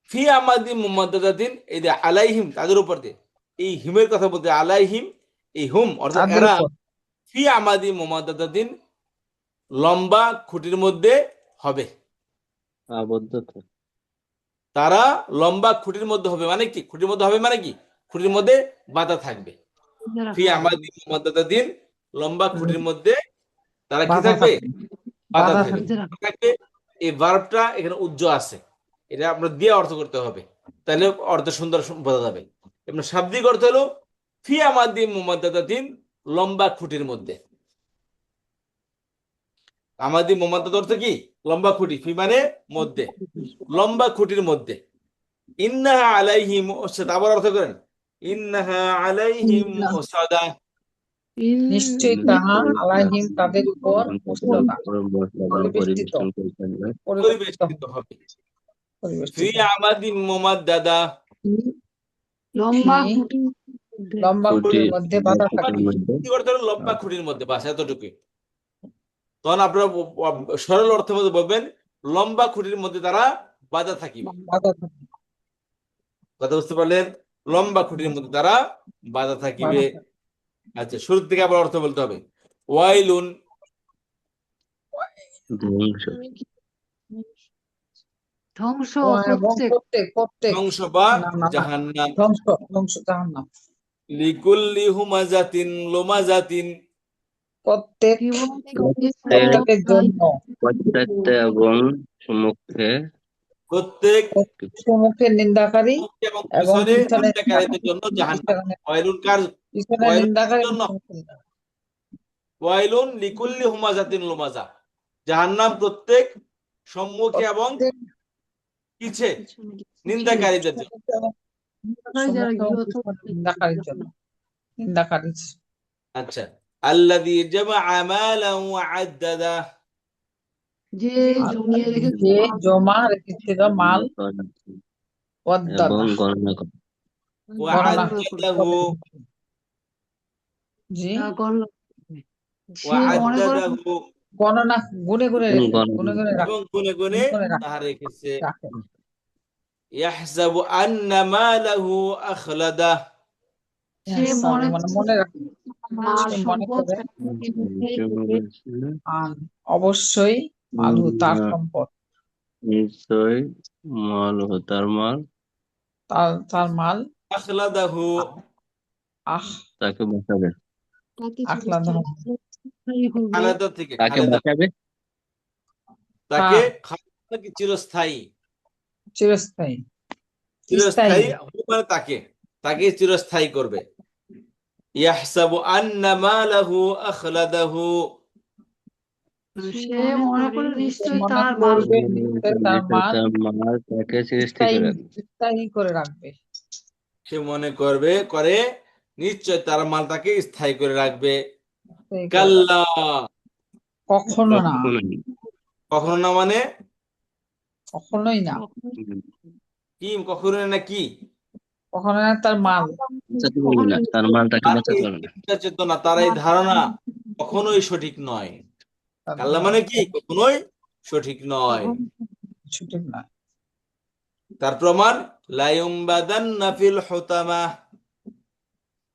ফি আমাদি মুমাদ্দাদাতিন, এই যে আলাইহিম তাদের উপর দিয়ে, এই হিমের কথা বলতে আলাইহিম, এই হুম অর্থাৎ তাদের এরা উপর ফি আমাদি মুমাদ্দাদাতিন লম্বা খুঁটির মধ্যে হবে, আবদ্ধ থাকে। তারা লম্বা খুঁটির মধ্যে হবে মানে কি? খুঁটির মধ্যে হবে মানে কি? খুঁটির মধ্যে বাধা থাকবে। ফি আমাদি মুমাদ্দাদাতিন লম্বা খুঁটির মধ্যে তারা কি বাধা থাকবে? থাকবে বাধা বাধা থাকবে। থাকবে থাকবে, এই ভার্বটা এখানে উজ্জ আছে, এটা আমরা দিয়ে অর্থ করতে হবে, তাহলে অর্থ সুন্দর বোঝা যাবে। এমন শাব্দিক অর্থ হলো ফি আমাদি মুমাদ্দাদাতিন লম্বা খুঁটির মধ্যে। আমাদি মুমাদ্দাদ অর্থ কি? লম্বা খুঁটি, ফি মানে মধ্যে, লম্বা খুঁটির মধ্যে। ইন্নাহা আলাইহিম মুসাদা, আবার অর্থ করেন ইন্নাহা আলাইহিম ইন্না মুসাদা, নিশ্চয়ই তাহা আলাইহিম তাদের উপর মুসদ্দা পরিবেষ্টিত পরিবেশন করতেন না। পরিবেষ্টিত পরিবেষ্টিত হবে। ফি পরিবেষ্টিত আমাদি মুমাদ্দাদা, লম্বা কি খুঁটি লম্বা খুঁটির মধ্যে বাধা খুঁটির থাকবে মধ্যে কি করতে হবে? লম্বা খুঁটির মধ্যে, বাস এতটুকু। তখন আপনারা সরল অর্থের মধ্যে বলবেন লম্বা খুঁটির মধ্যে তারা বাধা থাকিবে। বাধা থাকবে কথা বুঝতে পারলেন? লম্বা খুঁটির মধ্যে তারা বাধা থাকিবে। বাধা থাকবে আচ্ছা, শুরু থেকে আবার অর্থ বলতে হবে। ওয়াইলুন, ধ্বংস। ধ্বংস এবং প্রত্যেক প্রত্যেক ধ্বংস বা না না না জাহান্নাম। ধ্বংস জাহান্নাম লিকুল্লি হুমাজাতিন লুমাজাতিন, প্রত্যেক প্রত্যেকের জন্য পশ্চাতে এবং সম্মুখে প্রত্যেক সম্মুখে নিন্দাকারী এবং এবং পিছনে পিছনে নিন্দাকারীদের জন্য জাহান্নাম। ওয়াইলুন কার? পিছনে ওয়াইলুন নিন্দাকারী কার এবং জন্য? সম্মুখে নিন্দাকারী। ওয়াইলুন লিকুল্লি হুমাজাতিন লুমাজা, জাহান্নাম প্রত্যেক সম্মুখে এবং প্রত্যেক পিছে পিছনে নিন্দাকারীদের জন্য। সম্মুখে এবং যারা সম্মুখে এবং গৃহস্থ পিছনে নিন্দাকারীর জন্য নিন্দাকারী আচ্ছা, আল্লাযী জামাআ মালান ওয়া আদ্দাদা, যে জমিয়ে রেখেছে যে জমা রেখেছিল মাল এবং ওয়াদ্দাদা গণনা করে। ওয়া গণনা আদ্দাদাহু, জি গণনা ওয়া সে মনে করে আদ্দাদাহু, গণনা গুনে গুনে রেখে গুনে গুনে রাখে এবং গুনে গুনে গুনে গুনে তাহা রেখেছে। রাখে ইয়াহসাবু আন্না মালাহু আখলাদা, সে মনে মানে মনে রাখে মাল সে মনে সম্পদ করে অবশ্যই মালহু তার সম্পদ নিশ্চয় মাল হতার মাল তার মাল আখলাদাহু, আহ তাকে বাঁচাবে। তাকে আখলাদা খালাদা থেকে তাকে খালেদা, বাঁচাবে। তাকে খালেদা কি চিরস্থায়ী, চিরস্থায়ী চিরস্থায়ী স্থায়ী মানে তাকে, তাকে চিরস্থায়ী করবে। ইয়াহসাবু আন্না মালাহু আখলাদাহু, সে মনে করে সে নিশ্চয়ই মনে তার মাল করবে নিশ্চয় তার মাল মাল তাকে সৃষ্টি স্থায়ী করে। স্থায়ী করে রাখবে সে মনে করে নিশ্চয় তার মাল তাকে স্থায়ী করে রাখবে। স্থায়ী করে রাখবে। কাল্লা, কখনো না কখনোই। কখনো না মানে কখনোই না কি? কখনো না কি? কখনো না তার মাল বাঁচাতে পারবে না, তার মালটাকে আর বাঁচাতে এই পারবে না। চিন্তা চেতনা, তার এই ধারণা কখনোই সঠিক নয়। কাল্লা মানে কি? কখনোই সঠিক নয়। সঠিক না। তার প্রমাণ লা ইউমবাদান্না ফিল হুতামা।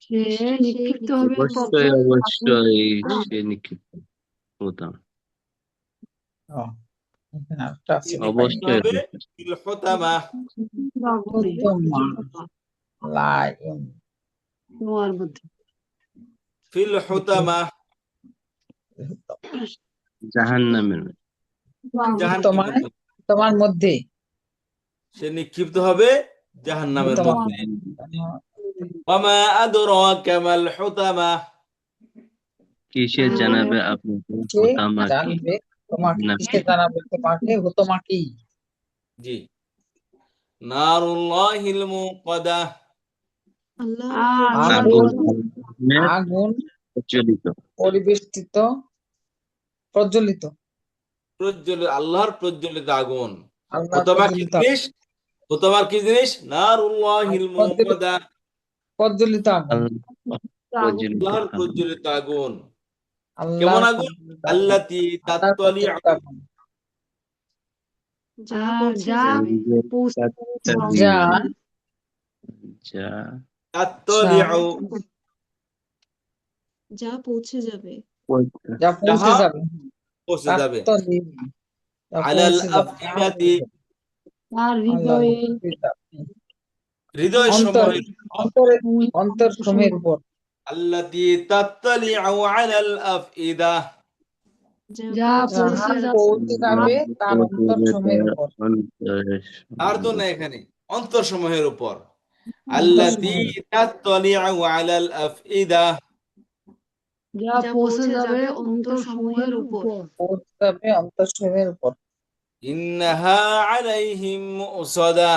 সে নিক্ষিপ্ত হবে অবশ্যই অবশ্যই সে নিক্ষিপ্ত হতাম। ও, এখানে একটা আছে, নিক্ষিপ্ত পাইনি। অবশ্যই হবে অবশ্যই। ফিল হুতামা। হুতামা, লাইম, তোমার মধ্যে ফিল হুতামা জাহান্নামের জাহান্নামের হুতামায়, মধ্যে। তোমার মধ্যে, সে নিক্ষিপ্ত হবে জাহান্নামের হুতামা, মধ্যে। ওয়ামা আদরাকা মাল হুতামা। কিসে জানাবে আপনাকে কে হোতামা কি? জানবে তোমাকে, না, কিসে জানাবে তোমাকে হুতামা কি? জি, নারুল্লাহিল মুকাদা। আল্লাহর আগুন, আগুন, আগুনের আগুন প্রজ্বলিত। পরিবেষ্টিত, প্রজ্বলিত, প্রজ্বলিত, আল্লাহর প্রজ্বলিত আগুন। আল্লাহ হুতামা কি প্রজ্বলিত, জিনিস? হুতামার কি জিনিস? নারুল্লাহিল মুকাদা। প্রজ্বলিত আগুন, আল্লাহ প্রজ্বলিত আল্লাহর আগুন। প্রজ্বলিত আগুন। কেমন আল্লাহর আগুন? প্রজ্বলিত আগুন, আল্লাতি আল্লাহর তাত্তালিউ, প্রজ্বলিত আগুন, যা আর পৌঁছে যা যাবে, পৌঁছে যা যা তাত্তালিউ, যা পৌঁছে যাবে, যা পৌঁছে যাহা যাবে, পৌঁছে যাবে তাত্তলিব, যা আলাল পৌঁছে যাবে, আফইদাতি, তার আল্লাহ হৃদয়ে হৃদয় অন্তর, সমূহের, অন্তরের, অন্তর সময়ের উপর, আল্লাতি তাত্তালিউ আলাল আফইদা, যা যা পৌঁছে যাহা পৌঁছে যাবে, যাবে পৌঁছে যাবে তার অন্তর সময়ের উপর, অন্তরের আর তো না এখানে অন্তর সমূহের উপর। অন্তর আল্লাতি সময়ের, তাত্তালিউ আলাল আফইদা, যা যা পৌঁছে পৌঁছে যাবে যাবে অন্তর সমূহের অন্তরসমূহের উপর। উপর। পৌঁছে যাবে অন্তর সময়ের উপর, ইন্নাহা আলাইহিম মুসাদা,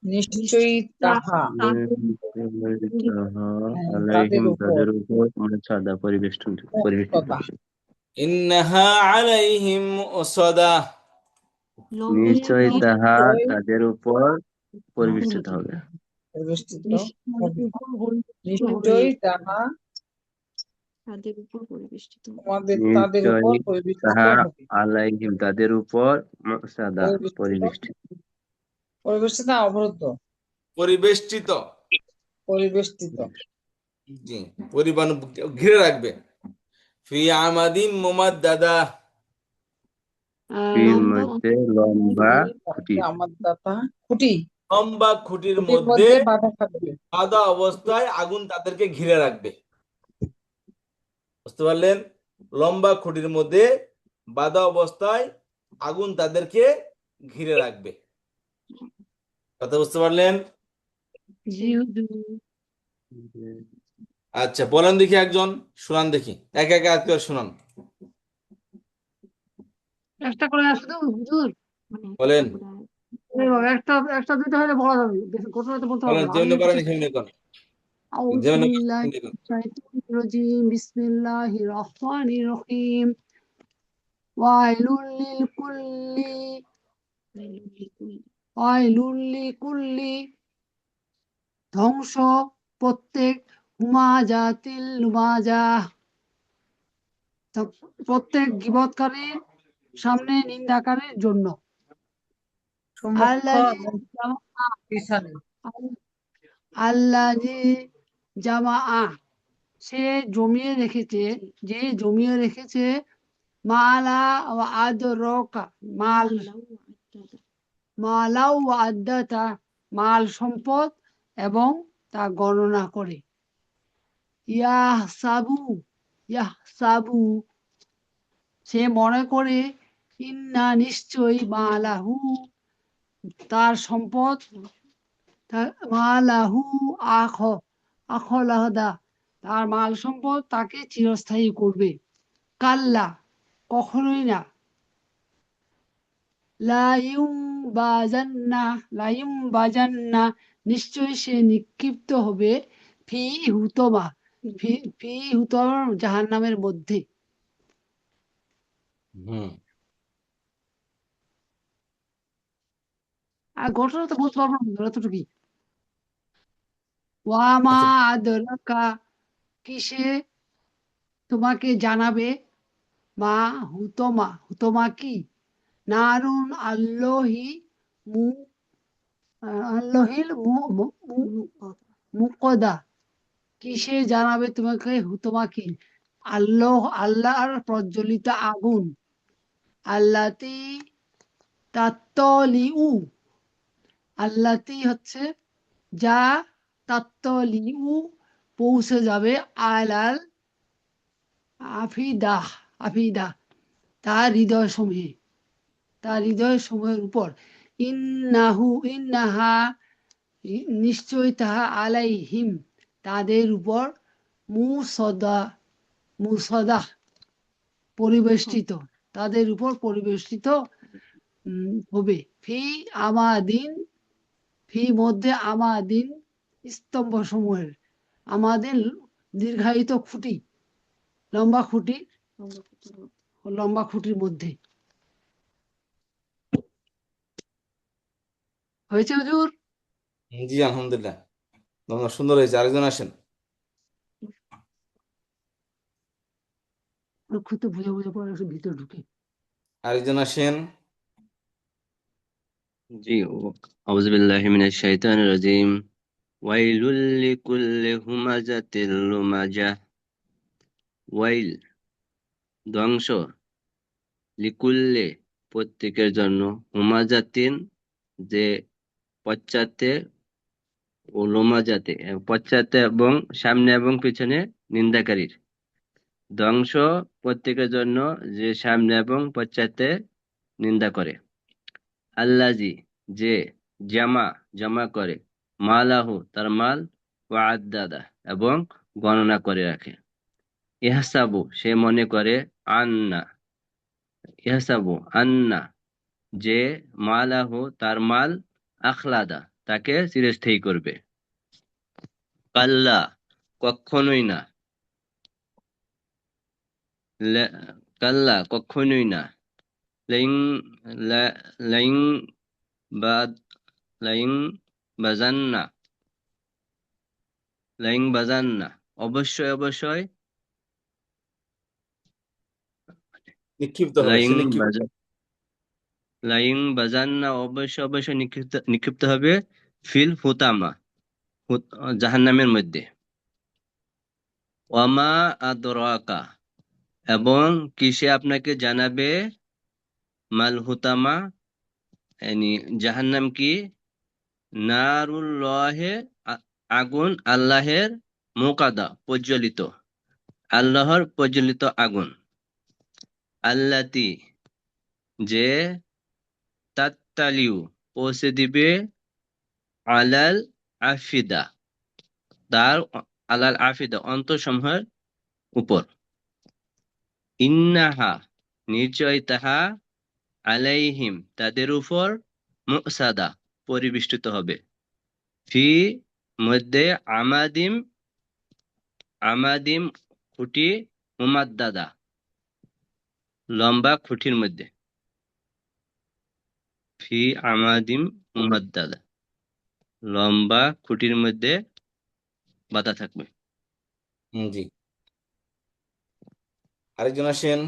নিশ্চয়ই তাহা, তাদের আলাইহিম উপর, তাদের উপর সাদা পরিবেষ্টন পরিবেষ্টিত মুক্তদা, হবে। ইন্নাহা আলাইহিম মুসাদা, লম্বের নিশ্চয় পর তাহা নিশ্চয়ই তাদের উপর পরিবেষ্টিত হবে। পরিবেষ্টিত হবে, নিশ্চয়ই পরিবেষ্টিত হবে। নিশ্চয়ই তাহা তাদের উপর পরিবেষ্টিত হবে। তাদের উপর নিশ্চয় পরিবেষ্টিত তাহা হবে, আলাইহিম তাদের উপর সাদা পরিবেষ্টিত, পরিবেষ্টিত। পরিবেষ্টিত না, অবরুদ্ধ, পরিবেষ্টিত, পরিবেষ্টিত, জি, পরিমাণ ঘিরে রাখবে। ফি আমাদিন মুমাদ্দাদা, এর লম্বা মধ্যে লম্বা খুঁটি, আমার দাতা খুঁটি, লম্বা খুঁটির খুঁটির মধ্যে মধ্যে বাধা থাকবে, বাঁধা অবস্থায় আগুন তাদেরকে ঘিরে রাখবে। বুঝতে পারলেন? লম্বা খুঁটির মধ্যে বাঁধা অবস্থায় আগুন তাদেরকে ঘিরে রাখবে। কথা বুঝতে পারলেন? জি হুজুর। আচ্ছা, বলেন দেখি, একজন শুনান দেখি, একে একে আয়াত করে শুনান। একটা করে আসে তো হুজুর। মানে বলেন, একটা করে আয়াত। এই বাবা, একটা একটা দুইটা হলে বলা যাবে, বেশি ঘটনা তো বলতে হবে বলেন, না। আমি যেমনি পারেন কিছু সেমনি করেন, আউযু যেমনি পারেন বিল্লাহি সেমনি করেন। মিনাশ শাইতানির রাজিম। বিসমিল্লাহির রহমানির রহিম। ওয়াইলুল লিকুল্লি ওয়াইলুল লিকুল্লি, ধ্বংস প্রত্যেক হুমাজাতিল লুমাজা, প্রত্যেক গীবতকারীর সামনে নিন্দাকারীর জন্য। সম্মুখ আল্লাযী এবং জামা পিছনে, আল্লাযী জামা, সে জমিয়ে রেখেছে, যে জমিয়ে রেখেছে মালা ওয়া আদরাকা, মালাউ ওয়া আদ্দাতা, মাল সম্পদ এবং তা গণনা করে। ইয়াহসাবু ইয়াহসাবু, সে মনে করে, ইন্না নিশ্চয়ই, মালাহু তার সম্পদ, মালাহু আখ আখলাহদা, তার মাল সম্পদ তাকে চিরস্থায়ী করবে। কাল্লা, কখনোই না। লাইম বাজান্না, নিশ্চয়ই সে নিক্ষিপ্ত হবে, ফি হুতমা, ফি হুতমা জাহান্নামের মধ্যে। হুম, আর ঘটনা তো বলতে পারবো না, এতটুকুই। ওয়ামা আচ্ছা আদরাকা, কিসে তোমাকে জানাবে, মা হুতমা, হুতমা কি, নারুন আল্লাহি মু আল্লাহিল মুকদা, কিসে জানাবে তোমাকে, হুতমা কি, আল্লাহর প্রজ্বলিত আগুন, আল্লাতি তাত্তলিউ, আল্লাতি হচ্ছে যা, তাত্তলিউ পৌঁছে যাবে, আলাল আফিদাহ, আফিদাহ তার হৃদয় সমূহে, তার হৃদয় সমূহের উপর, ইন্নাহা নিশ্চয় তাহা, আলাইহিম তাদের উপর, মুসদা, মুসদাহ পরিবেষ্টিত, তাদের উপর পরিবেষ্টিত হবে, ফি আমাদিন, ফি মধ্যে, আমাদিন স্তম্ভ সমূহের, আমাদের দীর্ঘায়িত খুঁটি, লম্বা খুঁটি, লম্বা খুঁটির মধ্যে। হয়েছে হুজুর? জি আলহামদুলিল্লাহ, ধন্যবাদ, সুন্দর হয়েছে। আরেকজন আসেন। খুঁতে বুঝে বুঝে পরে একটু ভিতরে ঢুকে। আরেকজন আসেন। জি আউযু বিল্লাহি মিনাশ শাইতানির রাজিম ওয়াইলুল লিকুল্লি হুমাজাতিল লুমাজাহ ওয়াইল ধ্বংস লিকুল্লি প্রত্যেকের জন্য হুমাজাতিন যে পশ্চাতে ও লুমাজাতে পশ্চাতে এবং সামনে এবং পিছনে নিন্দাকারীর ধ্বংস প্রত্যেকের জন্য যে সামনে এবং পশ্চাতে নিন্দা করে আল্লাজি যে জামা জমা করে মালাহু তার মাল ও আদাদা এবং গণনা করে রাখে ইহসাবু সে মনে করে আন্না ইহসাবু আন্না যে মালাহু তার মাল আখলাদা তাকে চিরস্থায়ী করবে কাল্লা কখনোই না লে- কাল্লা কখনোই না লাইং লাইং বা লাইং বাজান্না লাইং বাজান্না অবশ্যই অবশ্যই নিক্ষিপ্ত হবে, লাইং সে নিক্ষিপ্ত। বাজা লাইং বাজান্না অবশ্যই অবশ্যই নিক্ষিপ্ত নিক্ষিপ্ত হবে ফিল হুতামা জাহান্নামের মধ্যে ওয়ামা আদরাকা এবং কিসে আপনাকে জানাবে মাল হুতামা yani জাহান্নাম কি নারুল্লাহে আগুন আল্লাহের মুকাদা প্রজ্বলিত আল্লাহর প্রজ্বলিত আগুন আল্লাতি যে তাত্তালিউ পৌঁছে দিবে আলাল আফিদা তার আলাল আফিদা অন্তরসমূহের উপর ইন্নাহা নিশ্চয় তাহা আলাইহিম তাদের উপর মুসাদা পরিবেষ্টিত হবে ফি মধ্যে আমাদিম আমাদিম খুঁটি মুমাদ্দাদা লম্বা খুঁটির মধ্যে ফি আমাদিম মুমাদ্দাদা লম্বা খুঁটির মধ্যে বাঁধা থাকবে জি, আরেকজন আসেন।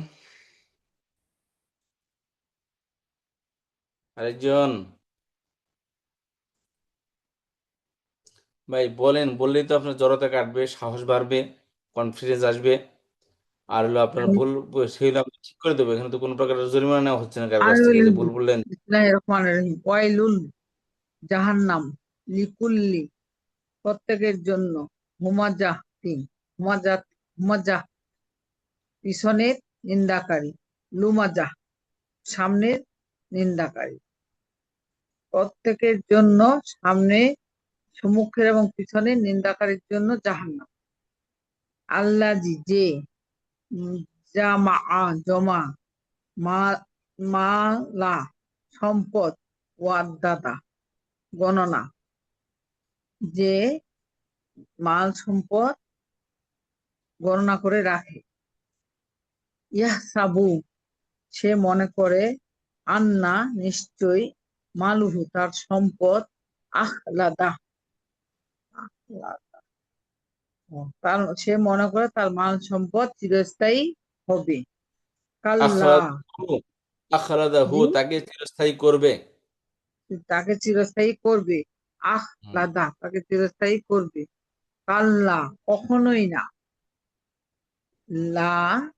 আরেকজন ভাই বলেন, বললেই তো আপনার জড়তা কাটবে, সাহস বাড়বে, কনফিডেন্স আসবে। আর হলো আপনার ভুল সেই হলো আমরা ঠিক করে দেবো। এখানে তো কোনো প্রকার জরিমানা নেওয়া হচ্ছে না কারো আর কাছ থেকে, হইল এই যে ভুল বললেন। বিসমিল্লাহির রহমানির রহিম, ওয়াইলুল জাহান্নাম, লিকুল্লি প্রত্যেকের জন্য, হুমাজাতিন হুমাজাত হুমাজাহ পিছনের নিন্দাকারী, লুমাজাহ সামনের নিন্দাকারী, প্রত্যেকের জন্য সামনে, সম্মুখের এবং পিছনের নিন্দাকারীর জন্য জাহান্নাম। আল্লাজি যে জামা জমা মালা সম্পদ ওয়াদ্দাদা গণনা, যে মাল সম্পদ গণনা করে রাখে, ইয়াহসাবু সে মনে করে, আন্না নিশ্চয়, মালুহু তার সম্পদ, আখলাদা আখলাদা সে মনে করে তার মাল সম্পদ চিরস্থায়ী হবে। কাল্লা, আখরাদাহু আখরাদাহু জি, তাকে চিরস্থায়ী করবে। তাকে চিরস্থায়ী করবে। হুম, লাদা, তাকে চিরস্থায়ী করবে। কাল্লা, কখনোই না। লা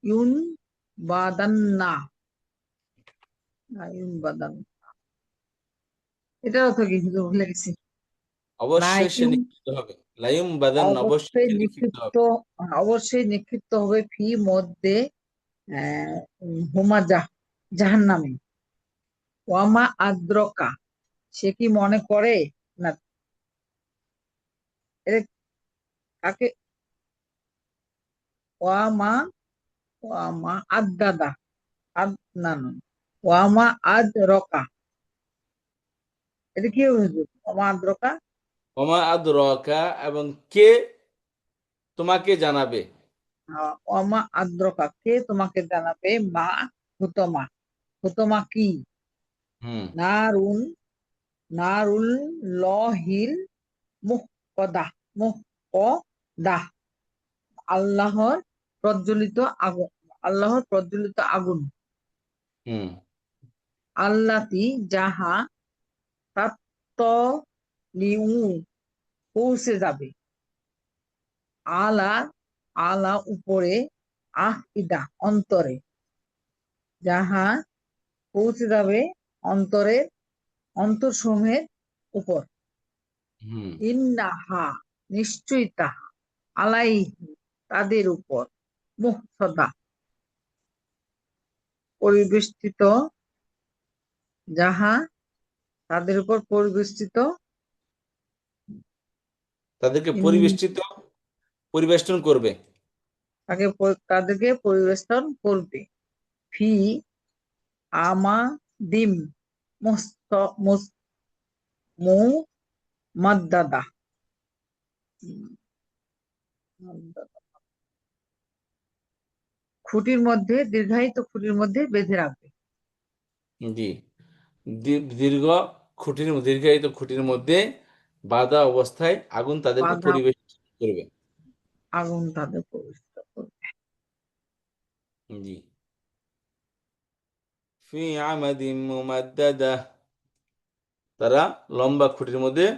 ইউন বাদান্না, লা ইউন বাদান, এটার অর্থ কি? কিন্তু ভুলে গেছি। লা অবশ্যই সে ইউন, নিক্ষিপ্ত হবে। লাইম বাদান, অবশ্যই অবশ্যই সে নিক্ষিপ্ত নিক্ষিপ্ত, হবে। অবশ্যই নিক্ষিপ্ত হবে ফি মধ্যে, হুমা জাহান্নামে। ওয়ামা আদ্রকা, সে কি মনে করে না, এর কাকে, ওয়ামা, ওয়ামা আদাদা, না না, ওয়ামা আদরকা, এটা কি হবে? ওয়ামা আদ্রকা, ওমা আদরাকা, এবং কে তোমাকে জানাবে। ওয়ামা আদ্রকা, কে তোমাকে জানাবে? মা হুতমা, হুতমা কি? হুম নারুন, নারুল লহিল মুহকদা, মুহকদা, আল্লাহর প্রজ্বলিত আগুন, আল্লাহর প্রজ্বলিত আগুন। হুম আল্লাতি, যাহা, তাত্তলিউ, পৌঁছে যাবে। আলা, আলা উপরে, ইদা অন্তরে, যাহা পৌঁছে যাবে অন্তরের, অন্তরসমূহের উপর। হুম ইন্নাহা, নিশ্চয়ই তাহা, আলাইহি, তাদের উপর, মুহসদা, পরিবেষ্টিত, যাহা তাদের উপর পরিবেষ্টিত, তাদেরকে ইন- পরিবেষ্টন করবে। তাদেরকে পরিবেষ্টন করবে। ফি আমাদিম মুস্ত মুস- মু মাদ্দাদা, খুঁটির মধ্যে, দীর্ঘায়িত খুঁটির মধ্যে বেঁধে রাখবে। জি, দীর্ঘ দীর্ঘায়িত খুঁটির মধ্যে বাঁধা অবস্থায় আগুন তাদেরকে বাধা, পরিবেষ্টন করবে। আগুন তাদের পরিবেষ্টিত করবে। জি, ফি আমাদিন মুমাদ্দাদা, তারা লম্বা খুঁটির মধ্যে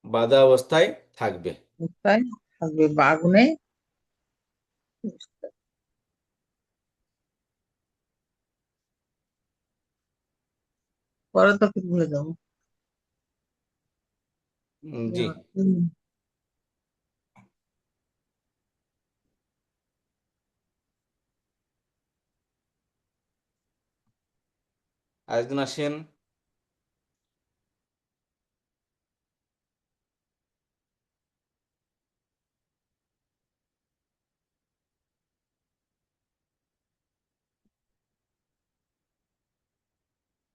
বাঁধা অবস্থায় থাকবে। তাই থাকবে, বা আগুনে। পরে তো কি ভুলে যাবো। জি, হুম, আরেকজন আসেন।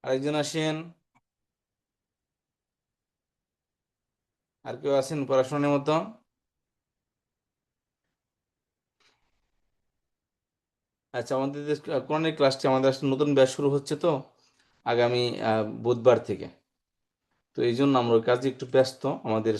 আরেকজন আসেন। আর কেউ আছেন পড়াশোনার মতো? আচ্ছা, আমাদের যে কোরআনের ক্লাসটি, আমাদের আসলে নতুন ব্যাচ শুরু হচ্ছে তো আগামী বুধবার থেকে। তো এই জন্য আমরা ওই কাজে একটু ব্যস্ত। আমাদের